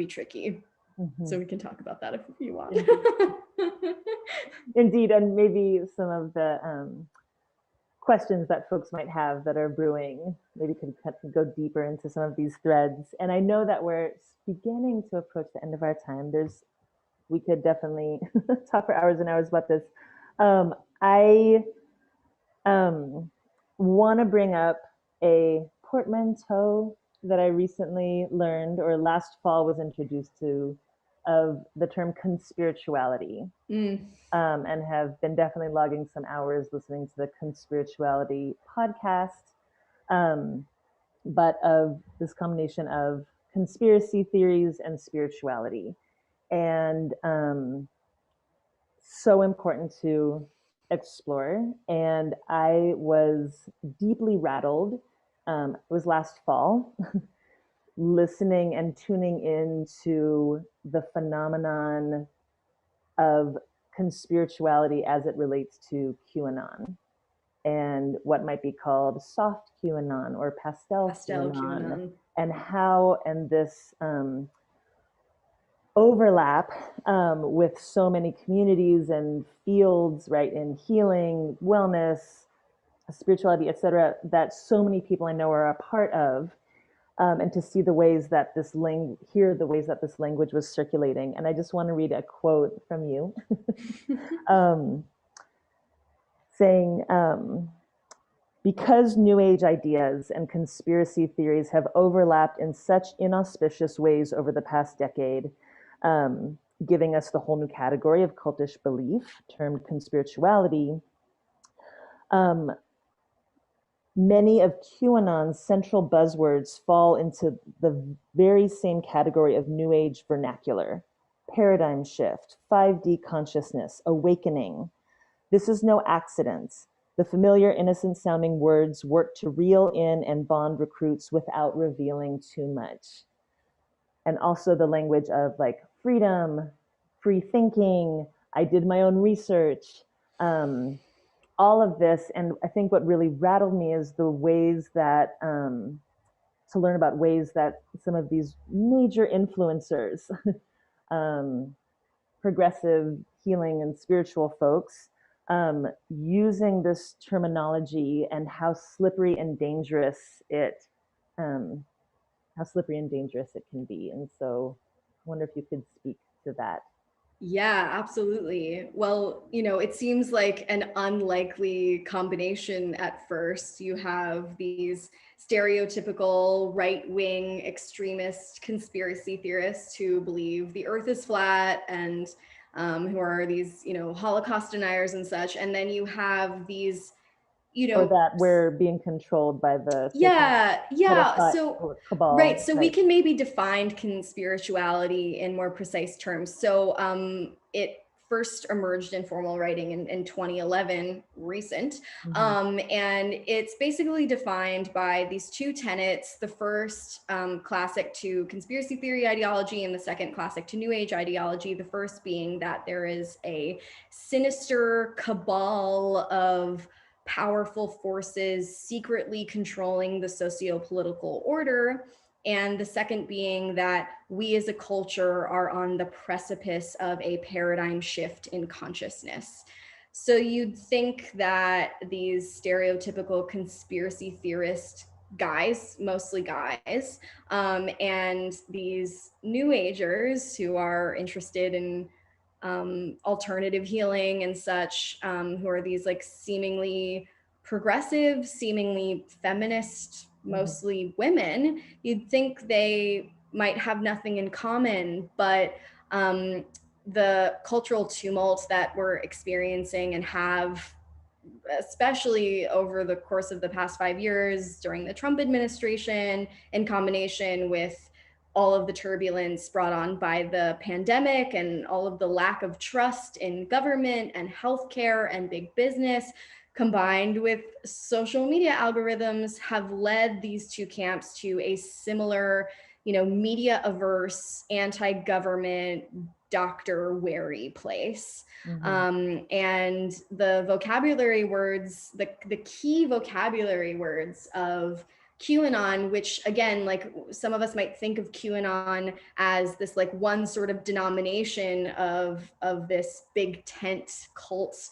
tricky. Mm-hmm. So we can talk about that if you want. Indeed, and maybe some of the questions that folks might have that are brewing, maybe could go deeper into some of these threads. And I know that we're beginning to approach the end of our time. We could definitely talk for hours and hours about this. I want to bring up a portmanteau that I recently learned, or last fall was introduced to, of the term conspirituality. And have been definitely logging some hours listening to the Conspirituality podcast, but of this combination of conspiracy theories and spirituality. And so important to explore. And I was deeply rattled. It was last fall, listening and tuning into the phenomenon of conspirituality as it relates to QAnon and what might be called soft QAnon or pastel QAnon, and how this overlap with so many communities and fields, right, in healing, wellness, spirituality, etc., that so many people I know are a part of. And to see the ways that hear the ways that this language was circulating. And I just want to read a quote from you saying, because New Age ideas and conspiracy theories have overlapped in such inauspicious ways over the past decade, giving us the whole new category of cultish belief termed conspirituality, many of QAnon's central buzzwords fall into the very same category of New Age vernacular: paradigm shift, 5D consciousness, awakening. This is no accident. The familiar, innocent-sounding words work to reel in and bond recruits without revealing too much. And also the language of like freedom, free thinking, I did my own research, all of this. And I think what really rattled me is the ways that, to learn about ways that some of these major influencers, progressive healing and spiritual folks, using this terminology and how slippery and dangerous it can be. And so I wonder if you could speak to that. Yeah, absolutely. Well, it seems like an unlikely combination at first. You have these stereotypical right-wing extremist conspiracy theorists who believe the earth is flat and who are these, Holocaust deniers and such. And then you have these, or that we're being controlled by the so cabal. Right, so we can maybe define conspirituality in more precise terms. So it first emerged in formal writing in 2011, recent, and it's basically defined by these two tenets: the first classic to conspiracy theory ideology and the second classic to New Age ideology. The first being that there is a sinister cabal of powerful forces secretly controlling the socio-political order. And the second being that we as a culture are on the precipice of a paradigm shift in consciousness. So you'd think that these stereotypical conspiracy theorist guys, mostly guys, and these new agers who are interested in alternative healing and such, who are these like seemingly progressive, seemingly feminist, mostly women, you'd think they might have nothing in common, but the cultural tumult that we're experiencing and have, especially over the course of the past 5 years during the Trump administration, in combination with all of the turbulence brought on by the pandemic and all of the lack of trust in government and healthcare and big business, combined with social media algorithms, have led these two camps to a similar, media averse, anti-government, doctor wary place. And the vocabulary words, the key vocabulary words of QAnon, which again, like some of us might think of QAnon as this like one sort of denomination of this big tent cult,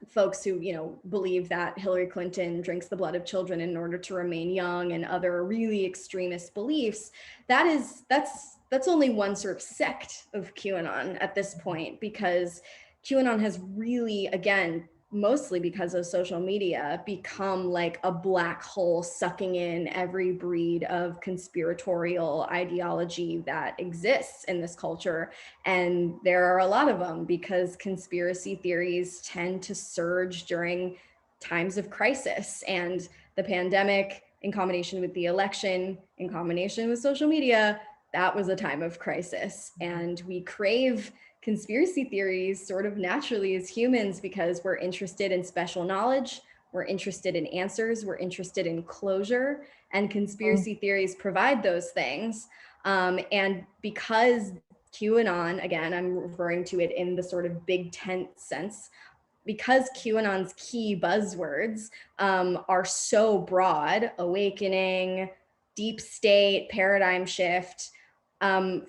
folks who believe that Hillary Clinton drinks the blood of children in order to remain young, and other really extremist beliefs. That's only one sort of sect of QAnon at this point, because QAnon has really, again, mostly because of social media, become like a black hole sucking in every breed of conspiratorial ideology that exists in this culture. And there are a lot of them, because conspiracy theories tend to surge during times of crisis. And the pandemic, in combination with the election, in combination with social media, that was a time of crisis. And we crave conspiracy theories sort of naturally as humans, because we're interested in special knowledge, we're interested in answers, we're interested in closure, and conspiracy theories provide those things. And because QAnon, again, I'm referring to it in the sort of big tent sense, because QAnon's key buzzwords are so broad: awakening, deep state, paradigm shift,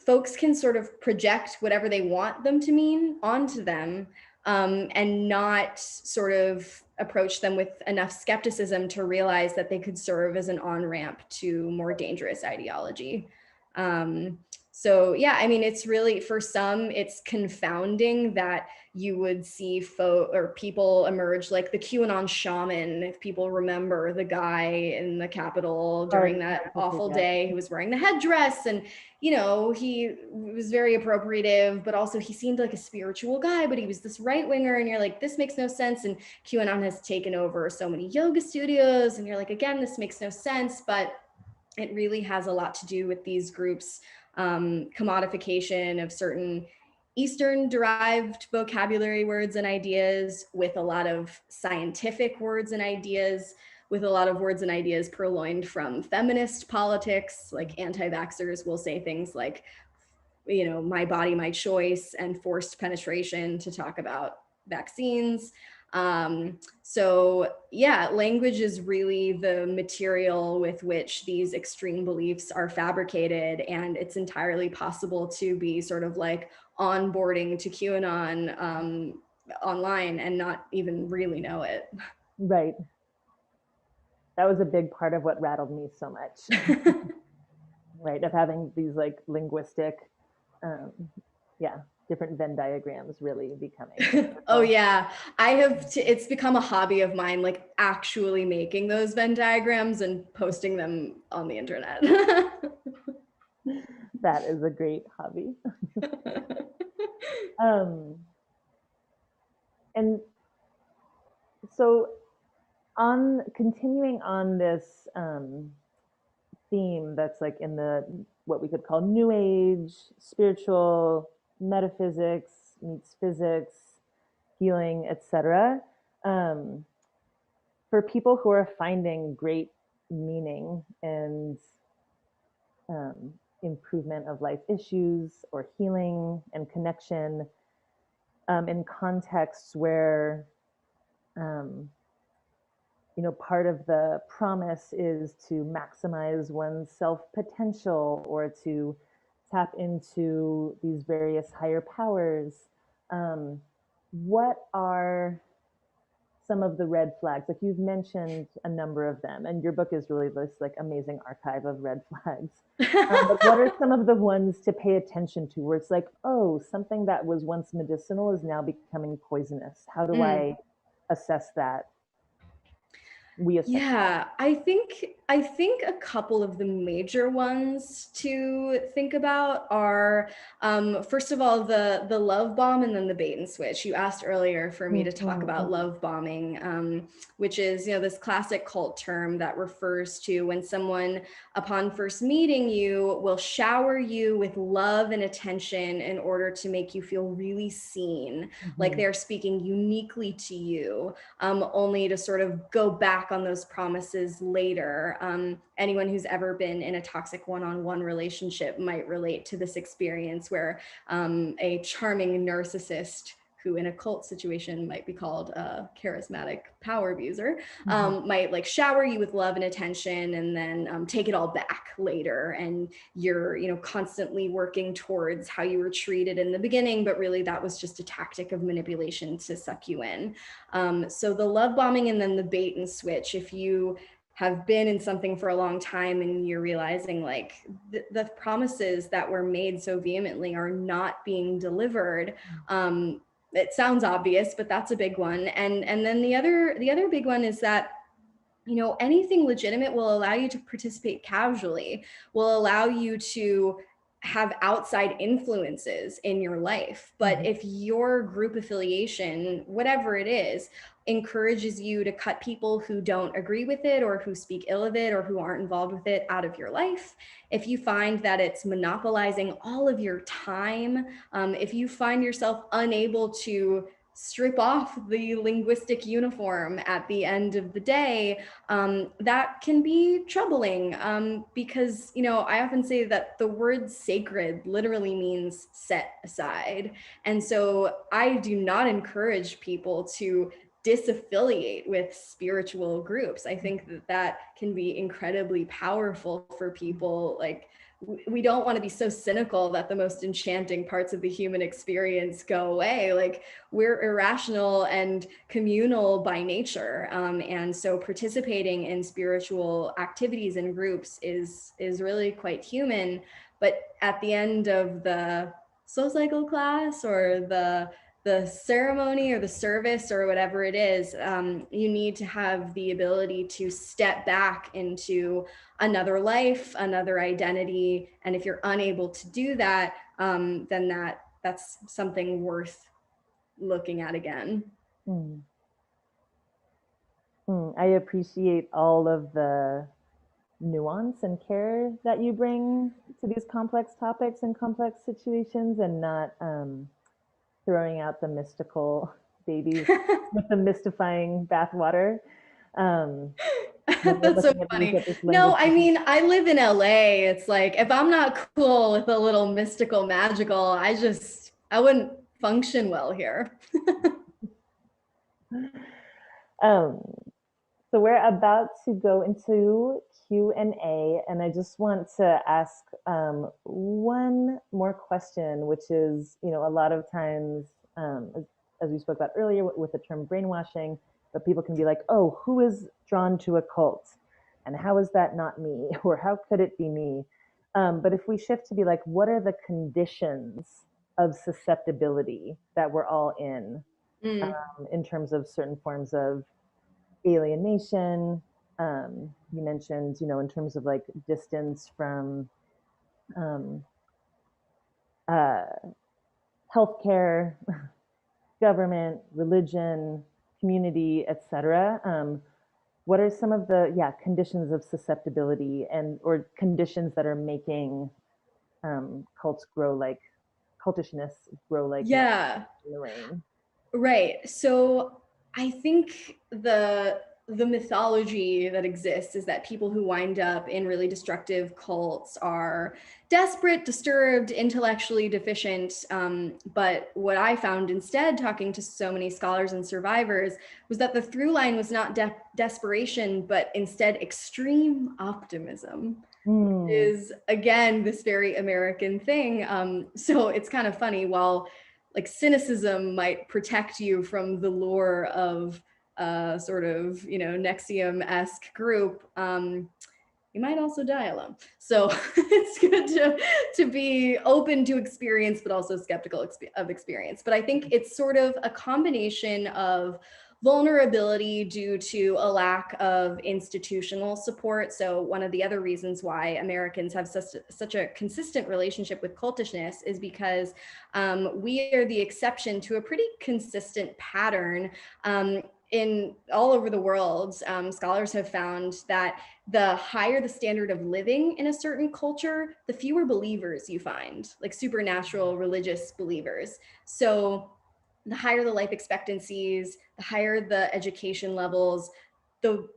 folks can sort of project whatever they want them to mean onto them, and not sort of approach them with enough skepticism to realize that they could serve as an on-ramp to more dangerous ideology. So yeah, I mean, it's really, for some, it's confounding that you would see people emerge, like the QAnon shaman, if people remember the guy in the Capitol during that awful day who was wearing the headdress, and he was very appropriative, but also he seemed like a spiritual guy, but he was this right winger, and you're like, this makes no sense. And QAnon has taken over so many yoga studios, and you're like, again, this makes no sense. But it really has a lot to do with these groups' commodification of certain Eastern derived vocabulary words and ideas, with a lot of scientific words and ideas, with a lot of words and ideas purloined from feminist politics. Like anti-vaxxers will say things like, my body, my choice, and forced penetration to talk about vaccines. So yeah, language is really the material with which these extreme beliefs are fabricated, and it's entirely possible to be sort of like onboarding to QAnon online and not even really know it. Right. That was a big part of what rattled me so much. Right, of having these like linguistic, different Venn diagrams really becoming. Oh yeah, it's become a hobby of mine, like actually making those Venn diagrams and posting them on the internet. That is a great hobby. And so continuing on this theme that's like in the what we could call new age, spiritual, metaphysics meets physics, healing, etc. For people who are finding great meaning and improvement of life issues or healing and connection in contexts where part of the promise is to maximize one's self potential or to tap into these various higher powers. What are some of the red flags? Like you've mentioned a number of them, and your book is really this like amazing archive of red flags. But what are some of the ones to pay attention to where it's like, oh, something that was once medicinal is now becoming poisonous? How do I assess that? Yeah, I think a couple of the major ones to think about are first of all the love bomb and then the bait and switch. You asked earlier for me to talk about love bombing, which is this classic cult term that refers to when someone upon first meeting you will shower you with love and attention in order to make you feel really seen, like they're speaking uniquely to you, only to sort of go back on those promises later. Anyone who's ever been in a toxic one-on-one relationship might relate to this experience where a charming narcissist who in a cult situation might be called a charismatic power abuser, might like shower you with love and attention and then take it all back later. And you're, constantly working towards how you were treated in the beginning, but really that was just a tactic of manipulation to suck you in. So the love bombing and then the bait and switch, if you have been in something for a long time and you're realizing like the promises that were made so vehemently are not being delivered, it sounds obvious, but that's a big one. And then the other big one is that anything legitimate will allow you to participate casually, will allow you to have outside influences in your life. But if your group affiliation, whatever it is, encourages you to cut people who don't agree with it or who speak ill of it or who aren't involved with it out of your life, if you find that it's monopolizing all of your time, if you find yourself unable to strip off the linguistic uniform at the end of the day, that can be troubling, because, I often say that the word sacred literally means set aside. And so I do not encourage people to disaffiliate with spiritual groups. I think that can be incredibly powerful for people. Like, we don't want to be so cynical that the most enchanting parts of the human experience go away. Like, we're irrational and communal by nature. And so participating in spiritual activities and groups is really quite human. But at the end of the soul cycle class or the ceremony or the service or whatever it is, you need to have the ability to step back into another life, another identity. And if you're unable to do that, then that's something worth looking at again. I appreciate all of the nuance and care that you bring to these complex topics and complex situations, and not throwing out the mystical babies with the mystifying bathwater. That's so funny. No, I mean, I live in LA. It's like, if I'm not cool with a little mystical, magical, I wouldn't function well here. So we're about to go into Q&A, and I just want to ask one more question, which is, a lot of times, as we spoke about earlier with the term brainwashing, but people can be like, oh, who is drawn to a cult? And how is that not me? Or how could it be me? But if we shift to be like, what are the conditions of susceptibility that we're all in terms of certain forms of alienation? You mentioned, in terms of like distance from healthcare, government, religion, community, etc. What are some of the conditions of susceptibility or conditions that are making cults grow like cultishness grow like in the rain? Right. So I think the the mythology that exists is that people who wind up in really destructive cults are desperate, disturbed, intellectually deficient. But what I found instead, talking to so many scholars and survivors, was that the through line was not desperation, but instead extreme optimism. Is again this very American thing. So it's kind of funny. While like cynicism might protect you from the lure of sort of, you know, Nexium-esque group, you might also die alone. So it's good to be open to experience, but also skeptical of experience. But I think it's sort of a combination of vulnerability due to a lack of institutional support. So one of the other reasons why Americans have such a consistent relationship with cultishness is because we are the exception to a pretty consistent pattern. In all over the world, scholars have found that the higher the standard of living in a certain culture, the fewer believers you find, like supernatural religious believers. So the higher the life expectancies, the higher the education levels, the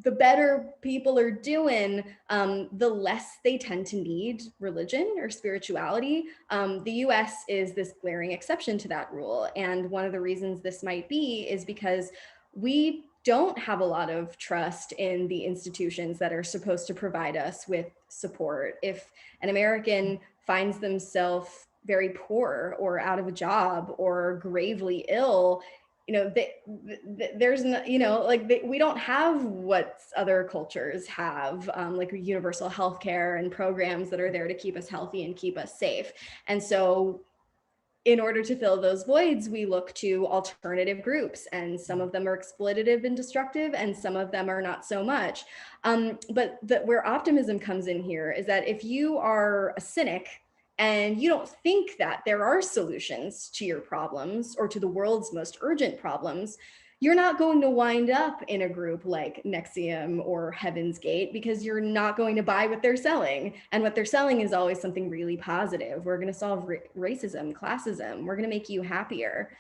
better people are doing, the less they tend to need religion or spirituality. The US is this glaring exception to that rule. And one of the reasons this might be is because we don't have a lot of trust in the institutions that are supposed to provide us with support. If an American finds themselves very poor or out of a job or gravely ill, you know, there's no, you know, like we don't have what other cultures have, like universal healthcare and programs that are there to keep us healthy and keep us safe. And so in order to fill those voids, we look to alternative groups, and some of them are exploitative and destructive, and some of them are not so much. But where optimism comes in here is that if you are a cynic and you don't think that there are solutions to your problems or to the world's most urgent problems, you're not going to wind up in a group like Nexium or Heaven's Gate because you're not going to buy what they're selling. And what they're selling is always something really positive. We're going to solve racism, classism. We're going to make you happier.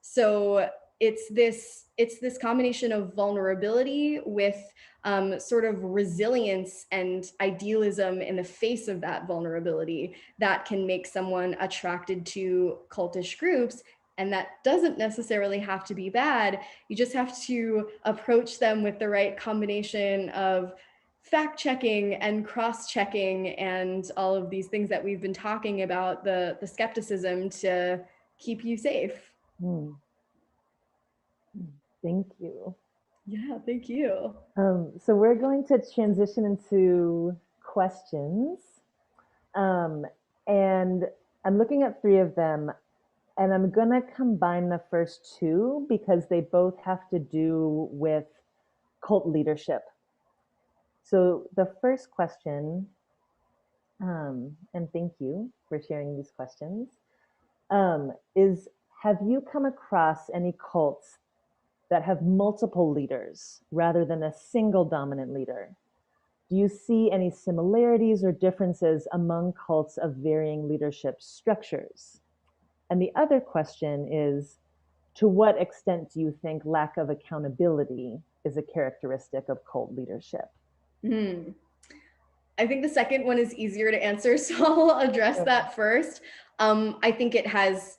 So it's this combination of vulnerability with sort of resilience and idealism in the face of that vulnerability that can make someone attracted to cultish groups. And that doesn't necessarily have to be bad. You just have to approach them with the right combination of fact checking and cross checking and all of these things that we've been talking about, the skepticism to keep you safe. Thank you. Yeah, thank you. So we're going to transition into questions. And I'm looking at 3 of them. And I'm going to combine the first 2 because they both have to do with cult leadership. So the first question, and thank you for sharing these questions, is have you come across any cults that have multiple leaders rather than a single dominant leader? Do you see any similarities or differences among cults of varying leadership structures? And the other question is, to what extent do you think lack of accountability is a characteristic of cult leadership? I think the second one is easier to answer, so I'll address that first. I think it has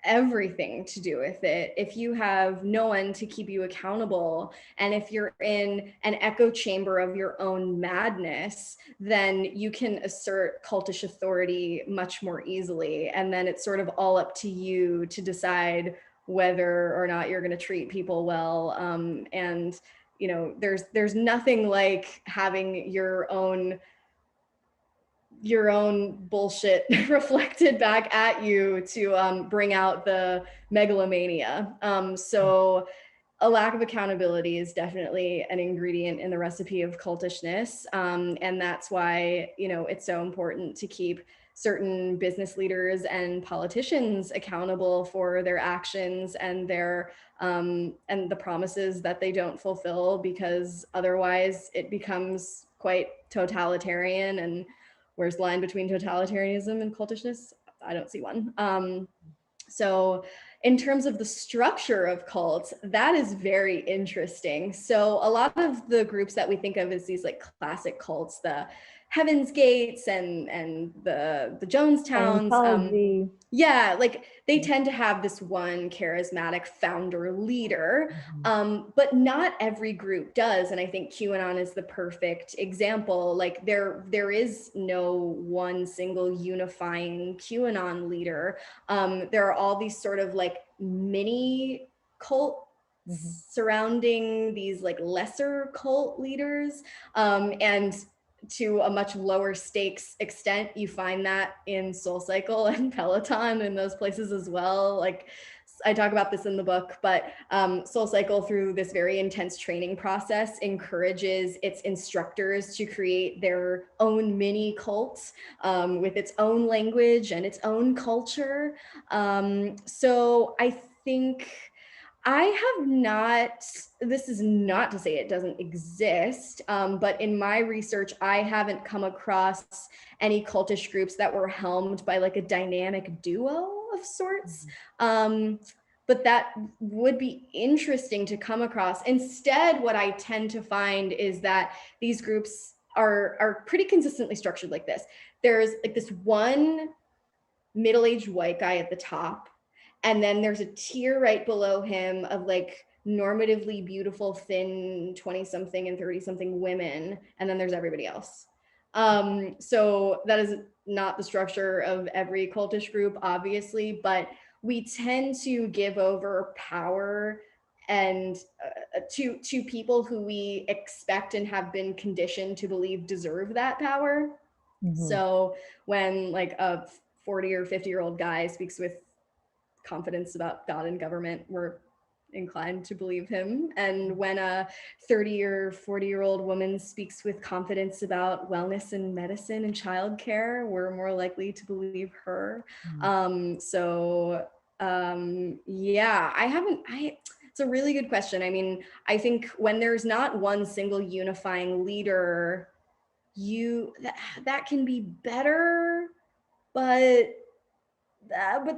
everything to do with it. If you have no one to keep you accountable, and if you're in an echo chamber of your own madness, then you can assert cultish authority much more easily. And then it's sort of all up to you to decide whether or not you're going to treat people well. And you know, there's nothing like having your own bullshit reflected back at you to bring out the megalomania. So a lack of accountability is definitely an ingredient in the recipe of cultishness. And that's why, you know, it's so important to keep certain business leaders and politicians accountable for their actions and their and the promises that they don't fulfill, because otherwise it becomes quite totalitarian. And where's the line between totalitarianism and cultishness? I don't see one. So in terms of the structure of cults, that is very interesting. So a lot of the groups that we think of as these like classic cults, the Heaven's Gates and the Jonestowns, yeah, like they tend to have this one charismatic founder leader, but not every group does. And I think QAnon is the perfect example. Like there is no one single unifying QAnon leader. There are all these sort of like mini cult surrounding these like lesser cult leaders, and to a much lower stakes extent, you find that in SoulCycle and Peloton and those places as well. Like I talk about this in the book, but SoulCycle, through this very intense training process, encourages its instructors to create their own mini cults with its own language and its own culture. So I think I have not, this is not to say it doesn't exist, but in my research, I haven't come across any cultish groups that were helmed by like a dynamic duo of sorts. But that would be interesting to come across. Instead, what I tend to find is that these groups are pretty consistently structured like this. There's like this one middle-aged white guy at the top, and then there's a tier right below him of like normatively beautiful, thin 20-something and 30-something women, and then there's everybody else. So that is not the structure of every cultish group, obviously, but we tend to give over power and to people who we expect and have been conditioned to believe deserve that power. So when like a 40 or 50-year-old guy speaks with confidence about God and government, we're inclined to believe him. And when a 30 or 40-year-old woman speaks with confidence about wellness and medicine and childcare, we're more likely to believe her. Yeah, it's a really good question. I mean, I think when there's not one single unifying leader, that can be better, but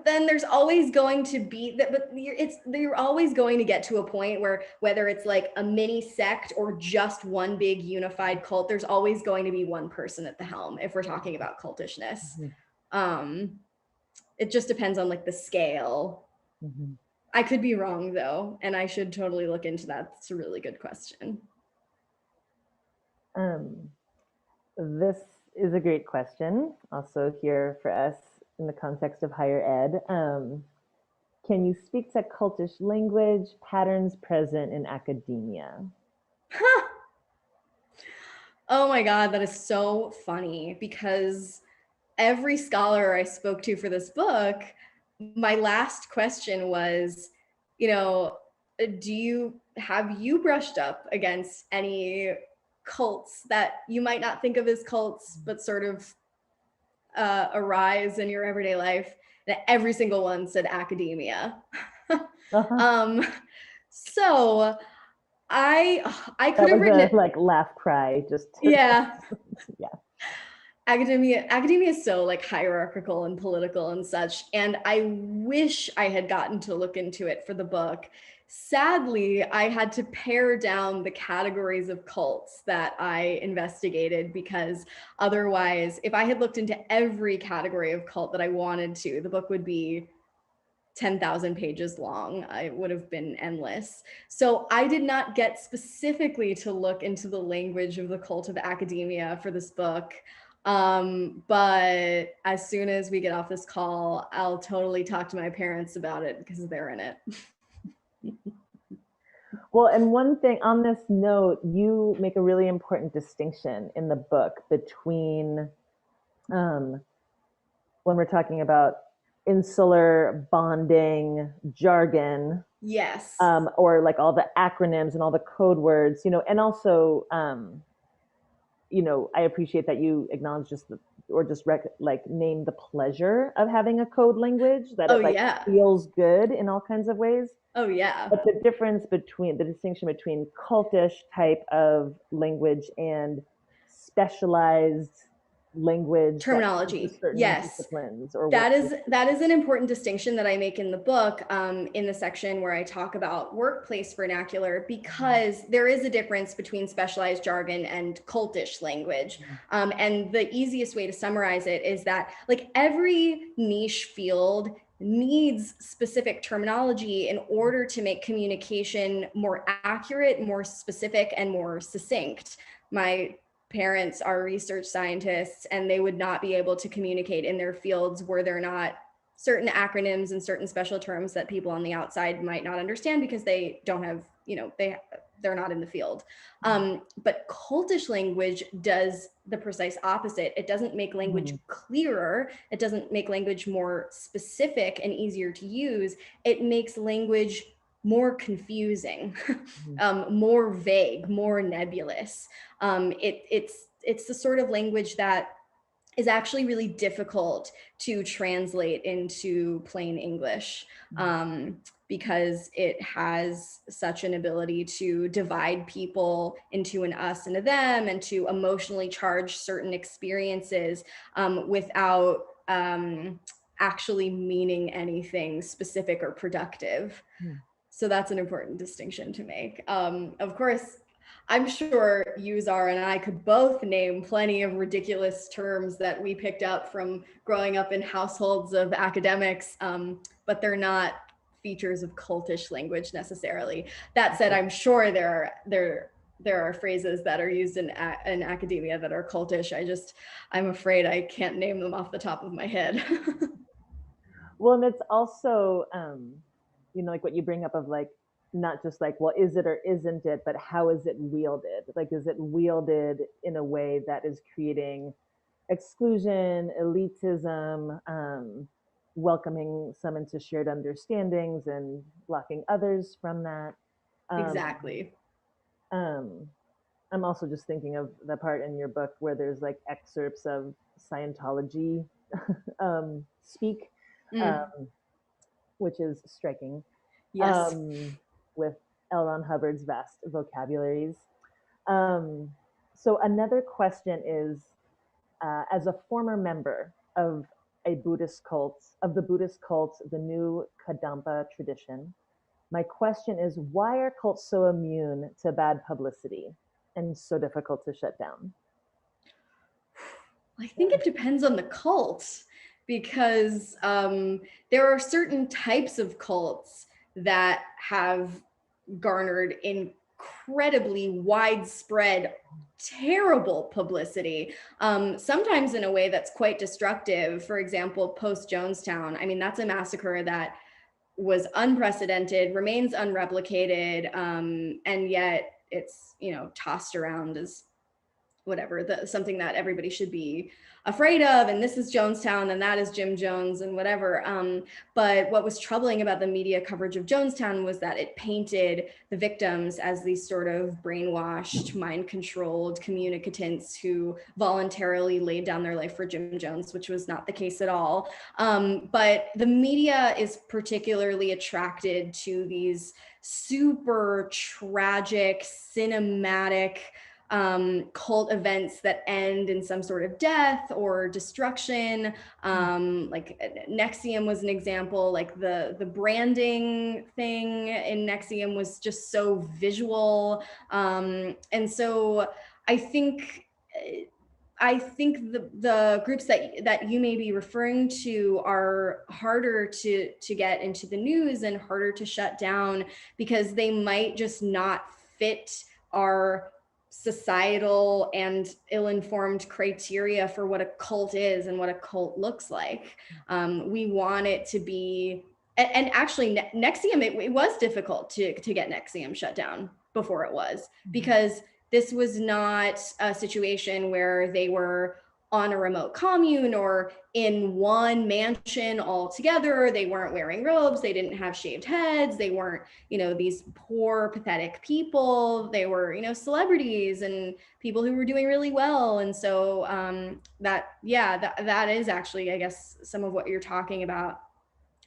then there's always going to be that, but you're always going to get to a point where, whether it's like a mini sect or just one big unified cult, there's always going to be one person at the helm if we're talking about cultishness. It just depends on like the scale. I could be wrong though, and I should totally look into that. It's a really good question. This is a great question, also here for us in the context of higher ed. Can you speak to cultish language patterns present in academia? Oh my God, that is so funny, because every scholar I spoke to for this book, my last question was, have you brushed up against any cults that you might not think of as cults, but sort of arise in your everyday life? And every single one said academia. So I could have written it like laugh cry, just yeah. Yeah. Academia is so like hierarchical and political and such, and I wish I had gotten to look into it for the book. Sadly, I had to pare down the categories of cults that I investigated, because otherwise, if I had looked into every category of cult that I wanted to, the book would be 10,000 pages long. It would have been endless. So I did not get specifically to look into the language of the cult of academia for this book. But as soon as we get off this call, I'll totally talk to my parents about it, because they're in it. Well, and one thing on this note, you make a really important distinction in the book between when we're talking about insular bonding jargon, yes, or like all the acronyms and all the code words, and also, I appreciate that you acknowledge name the pleasure of having a code language, that it feels good in all kinds of ways. Oh yeah. But the distinction between cultish type of language and specialized language terminology, certain yes, disciplines, or that is an important distinction that I make in the book, in the section where I talk about workplace vernacular, because there is a difference between specialized jargon and cultish language. And the easiest way to summarize it is that, like, every niche field needs specific terminology in order to make communication more accurate, more specific, and more succinct. My parents are research scientists, and they would not be able to communicate in their fields were there not certain acronyms and certain special terms that people on the outside might not understand because they don't have, they're not in the field. But cultish language does the precise opposite. It doesn't make language clearer. It doesn't make language more specific and easier to use. It makes language more confusing, more vague, more nebulous. It's the sort of language that is actually really difficult to translate into plain English, because it has such an ability to divide people into an us and a them, and to emotionally charge certain experiences without actually meaning anything specific or productive. So that's an important distinction to make. Of course, I'm sure you, Zara, and I could both name plenty of ridiculous terms that we picked up from growing up in households of academics, but they're not features of cultish language necessarily. That said, I'm sure there are phrases that are used in academia that are cultish. I'm afraid I can't name them off the top of my head. Well, and it's also, like what you bring up of, like, not just like, well, is it or isn't it, but how is it wielded? Like, is it wielded in a way that is creating exclusion, elitism, welcoming some into shared understandings and blocking others from that? Exactly. I'm also just thinking of the part in your book where there's like excerpts of Scientology speak, which is striking. Yes. With L. Ron Hubbard's vast vocabularies. So another question is, as a former member of the Buddhist cult, the new Kadampa tradition, my question is, why are cults so immune to bad publicity and so difficult to shut down? I think it depends on the cult, because there are certain types of cults that have garnered incredibly widespread, terrible publicity, sometimes in a way that's quite destructive. For example, post Jonestown, I mean, that's a massacre that was unprecedented, remains unreplicated, and yet it's, tossed around as whatever, something that everybody should be afraid of, and this is Jonestown and that is Jim Jones and whatever. But what was troubling about the media coverage of Jonestown was that it painted the victims as these sort of brainwashed, mind-controlled communicants who voluntarily laid down their life for Jim Jones, which was not the case at all. But the media is particularly attracted to these super tragic, cinematic, cult events that end in some sort of death or destruction. Like NXIVM was an example. Like the branding thing in NXIVM was just so visual. And so I think the groups that you may be referring to are harder to get into the news and harder to shut down, because they might just not fit our societal and ill-informed criteria for what a cult is and what a cult looks like. We want it to be, and actually NXIVM, it was difficult to get NXIVM shut down before it was, because this was not a situation where they were on a remote commune or in one mansion all together. They weren't wearing robes. They didn't have shaved heads. They weren't, these poor, pathetic people. They were, celebrities and people who were doing really well. And so that is actually, I guess, some of what you're talking about.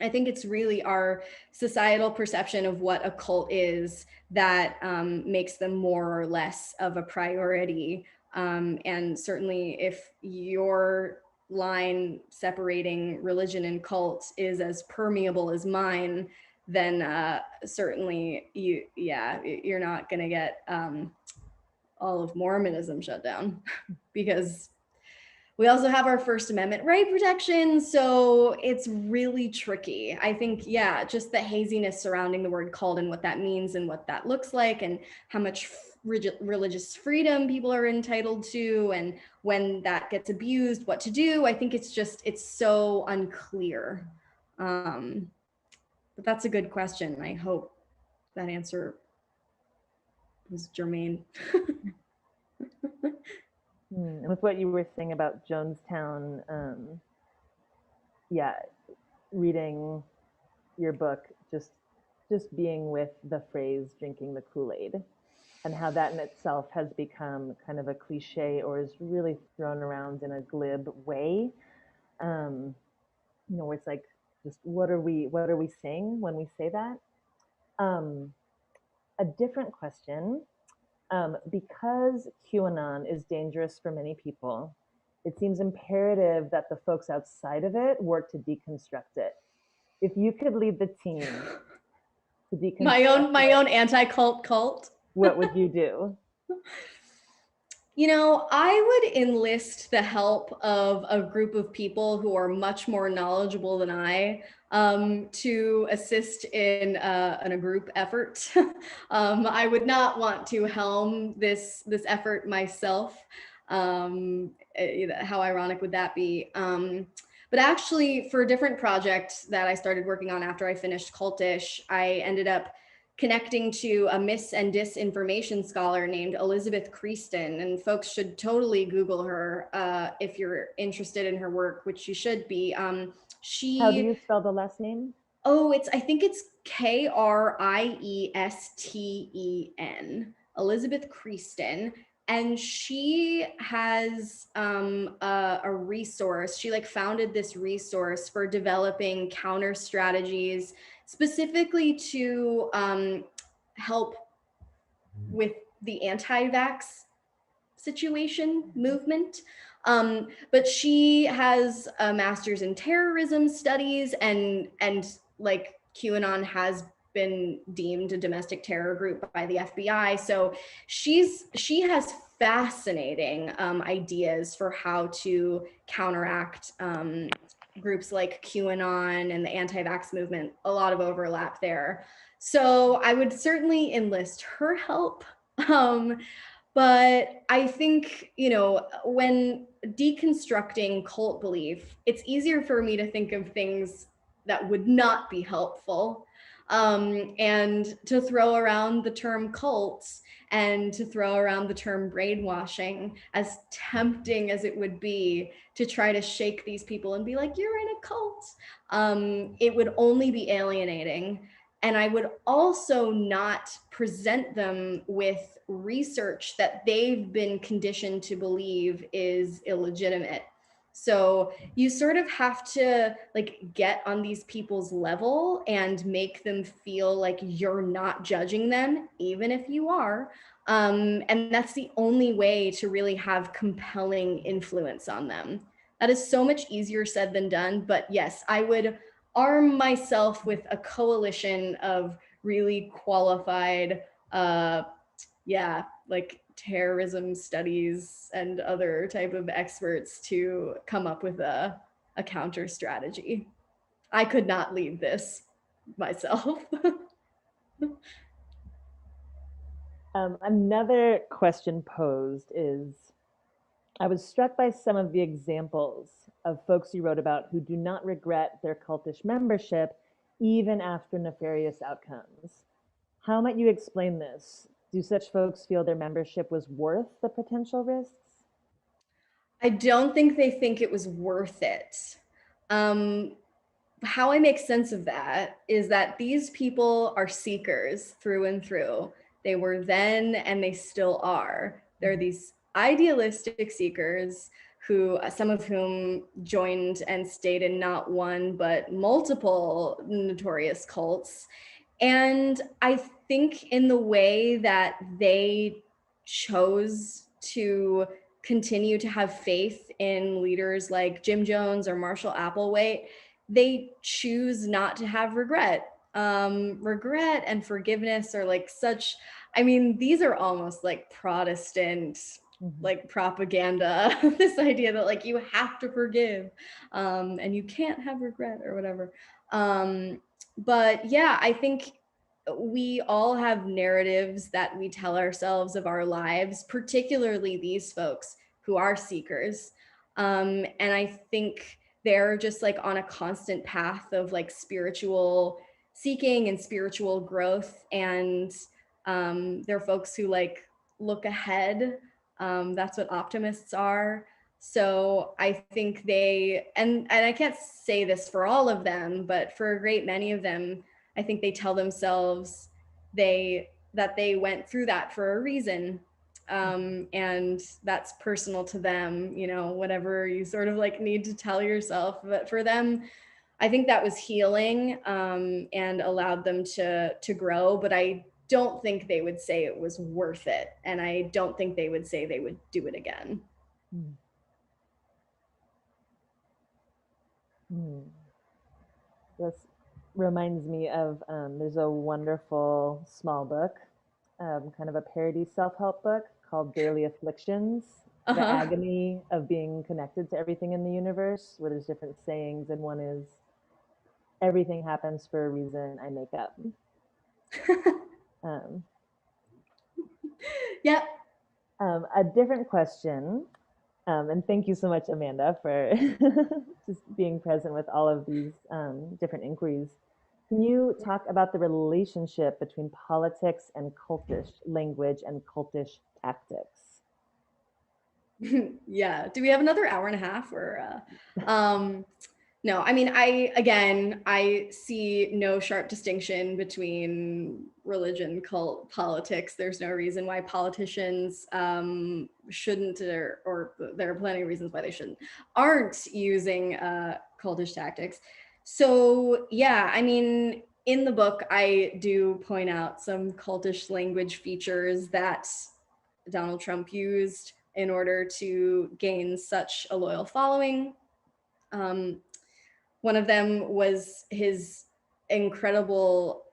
I think it's really our societal perception of what a cult is that makes them more or less of a priority. And certainly if your line separating religion and cult is as permeable as mine, then certainly you're not going to get all of Mormonism shut down because we also have our First Amendment right protection, so it's really tricky. I think, yeah, just the haziness surrounding the word cult and what that means and what that looks like and how much religious freedom people are entitled to and when that gets abused, what to do. I think it's so unclear. But that's a good question. I hope that answer was germane. And with what you were saying about Jonestown, yeah, reading your book, just being with the phrase "drinking the Kool-Aid," and how that in itself has become kind of a cliche or is really thrown around in a glib way. You know, where it's like, just what are we saying when we say that? A different question. Because QAnon is dangerous for many people, it seems imperative that the folks outside of it work to deconstruct it. If you could lead the team to deconstruct my own anti-cult cult, what would you do? You know, I would enlist the help of a group of people who are much more knowledgeable than I to assist in a group effort. I would not want to helm this effort myself. How ironic would that be? But actually, for a different project that I started working on after I finished Cultish, I ended up connecting to a mis and disinformation scholar named Elizabeth Creaston, and folks should totally Google her if you're interested in her work, which you should be. How do you spell the last name? Oh, I think it's Kriisten, Elizabeth Creaston. And she has a resource. She founded this resource for developing counter strategies specifically to help with the anti-vax situation movement. But she has a master's in terrorism studies and QAnon has been deemed a domestic terror group by the FBI. So she has fascinating ideas for how to counteract groups like QAnon and the anti-vax movement, a lot of overlap there. So I would certainly enlist her help. But I think, when deconstructing cult belief, it's easier for me to think of things that would not be helpful, and to throw around the term cults and to throw around the term brainwashing, as tempting as it would be to try to shake these people and be like, you're in a cult. It would only be alienating. And I would also not present them with research that they've been conditioned to believe is illegitimate. So you sort of have to get on these people's level and make them feel like you're not judging them, even if you are. And that's the only way to really have compelling influence on them. That is so much easier said than done. But yes, I would arm myself with a coalition of really qualified, terrorism studies and other type of experts to come up with a counter strategy. I could not lead this myself. Another question posed is, I was struck by some of the examples of folks you wrote about who do not regret their cultish membership even after nefarious outcomes. How might you explain this? Do such folks feel their membership was worth the potential risks? I don't think they think it was worth it. How I make sense of that is that these people are seekers through and through. They were then and they still are. They're these idealistic seekers who, some of whom joined and stayed in not one, but multiple notorious cults. And I think in the way that they chose to continue to have faith in leaders like Jim Jones or Marshall Applewhite, they choose not to have regret. Regret and forgiveness are like such, I mean, these are almost like Protestant like propaganda, this idea that like you have to forgive and you can't have regret or whatever. But yeah, I think we all have narratives that we tell ourselves of our lives, particularly these folks who are seekers. And I think they're just like on a constant path of like spiritual seeking and spiritual growth. And they're folks who like look ahead. That's what optimists are. So I think they, and I can't say this for all of them, but for a great many of them, I think they tell themselves that they went through that for a reason. And that's personal to them, you know, whatever you sort of like need to tell yourself. But for them, I think that was healing and allowed them to grow. But I don't think they would say it was worth it. And I don't think they would say they would do it again. This reminds me of, there's a wonderful small book, kind of a parody self-help book called Daily Afflictions, the agony of being connected to everything in the universe, where there's different sayings, and one is, everything happens for a reason, I make up. Yeah. A different question, and thank you so much, Amanda, for just being present with all of these different inquiries. Can you talk about the relationship between politics and cultish language and cultish tactics? Yeah. Do we have another hour and a half or no, I mean, I see no sharp distinction between religion, cult, politics. There's no reason why politicians shouldn't, or there are plenty of reasons why they shouldn't, aren't using cultish tactics. So yeah, I mean, in the book, I do point out some cultish language features that Donald Trump used in order to gain such a loyal following. One of them was his incredible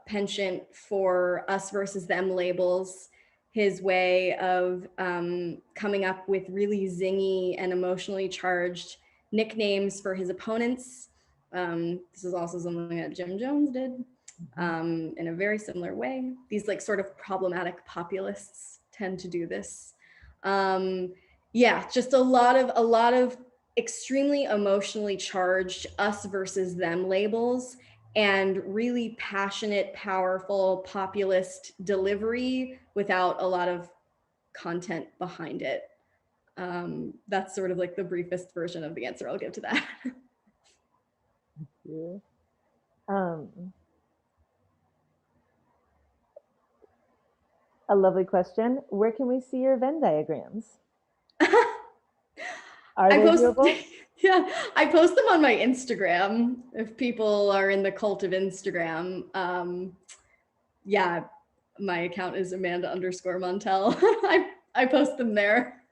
penchant for us versus them labels, his way of coming up with really zingy and emotionally charged nicknames for his opponents. This is also something that Jim Jones did in a very similar way. These like sort of problematic populists tend to do this. Yeah, just a lot of extremely emotionally charged us versus them labels and really passionate, powerful, populist delivery without a lot of content behind it. That's sort of like the briefest version of the answer I'll give to that. Thank you. A lovely question. Where can we see your Venn diagrams? Are they doable? Yeah, I post them on my Instagram if people are in the cult of Instagram. Yeah, my account is Amanda_Montell. I post them there.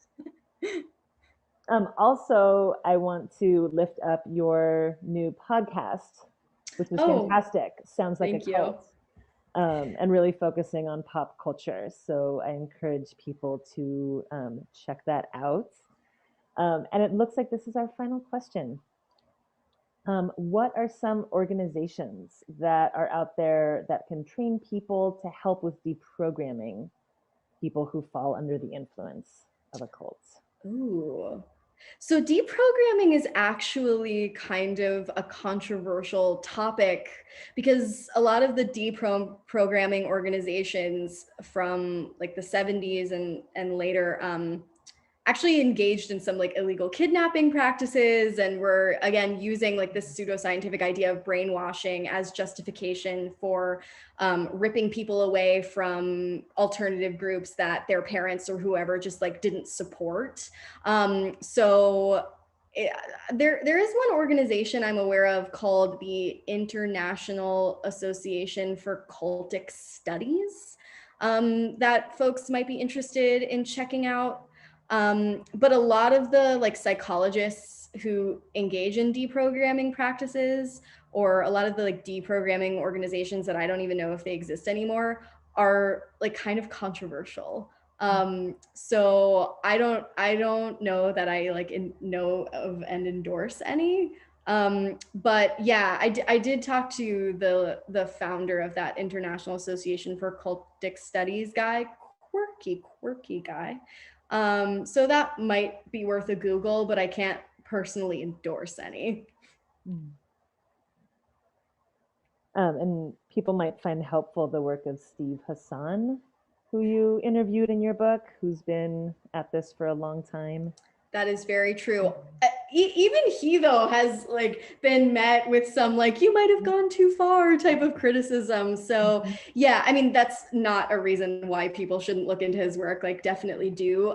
Also, I want to lift up your new podcast, which is fantastic. Sounds like a cult. And really focusing on pop culture. So I encourage people to check that out. And it looks like this is our final question. What are some organizations that are out there that can train people to help with deprogramming people who fall under the influence of a cult? Ooh. So deprogramming is actually kind of a controversial topic because a lot of the deprogramming organizations from like the 70s and later actually engaged in some like illegal kidnapping practices, and were again using like this pseudoscientific idea of brainwashing as justification for ripping people away from alternative groups that their parents or whoever just like didn't support. There is one organization I'm aware of called the International Association for Cultic Studies that folks might be interested in checking out. But a lot of the like psychologists who engage in deprogramming practices, or a lot of the like deprogramming organizations that I don't even know if they exist anymore, are like kind of controversial. So I don't know that I like know of and endorse any. But yeah, I did talk to the founder of that International Association for Cultic Studies guy, quirky guy. So that might be worth a Google, but I can't personally endorse any. And people might find helpful the work of Steve Hassan, who you interviewed in your book, who's been at this for a long time. That is very true. Even he though has like been met with some like you might have gone too far type of criticism. So yeah, I mean that's not a reason why people shouldn't look into his work. Like definitely do.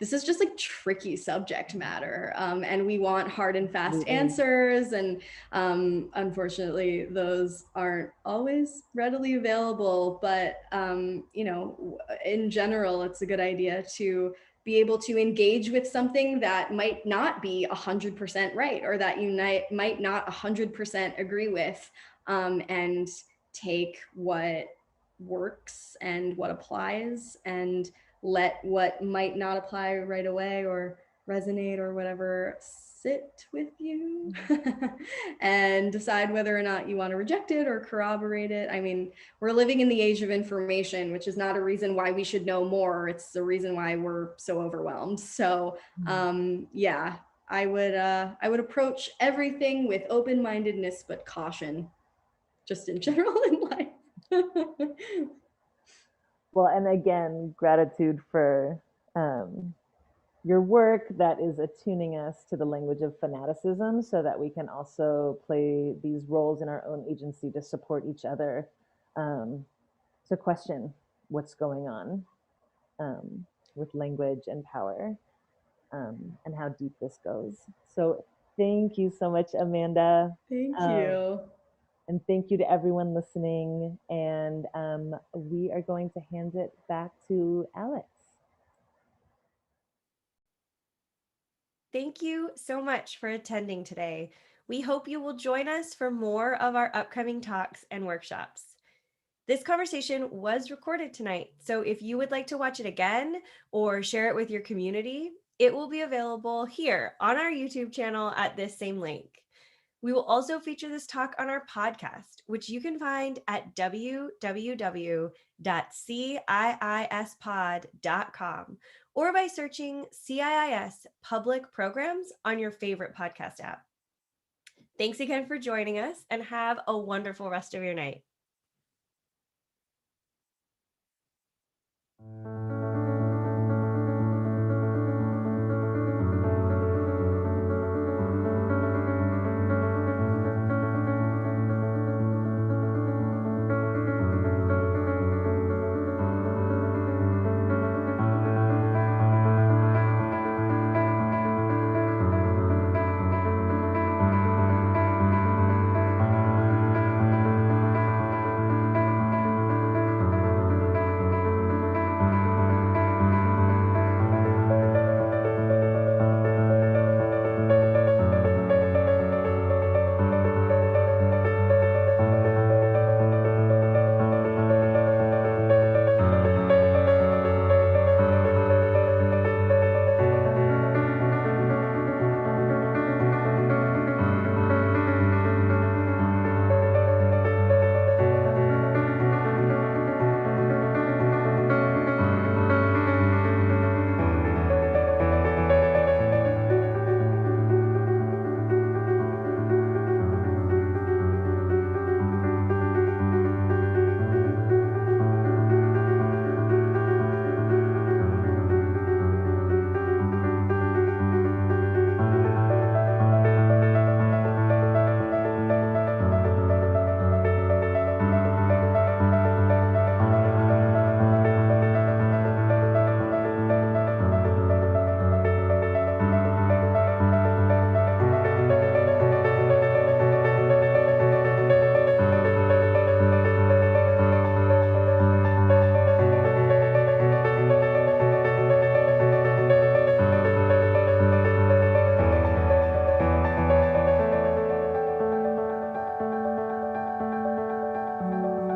This is just like tricky subject matter, and we want hard and fast answers. And unfortunately, those aren't always readily available. But you know, in general, it's a good idea to be able to engage with something that might not be 100% right, or that you might not 100% agree with, and take what works and what applies, and let what might not apply right away or resonate or whatever sit with you and decide whether or not you want to reject it or corroborate it. I mean, we're living in the age of information, which is not a reason why we should know more. It's the reason why we're so overwhelmed. So yeah, I would approach everything with open-mindedness, but caution, just in general in life. Well, and again, gratitude for your work that is attuning us to the language of fanaticism so that we can also play these roles in our own agency to support each other, to question what's going on with language and power, and how deep this goes. So thank you so much, Amanda. Thank you. And thank you to everyone listening. And we are going to hand it back to Alex. Thank you so much for attending today. We hope you will join us for more of our upcoming talks and workshops. This conversation was recorded tonight, so if you would like to watch it again or share it with your community, it will be available here on our YouTube channel at this same link. We will also feature this talk on our podcast, which you can find at www.ciispod.com or by searching CIIS Public Programs on your favorite podcast app. Thanks again for joining us, and have a wonderful rest of your night.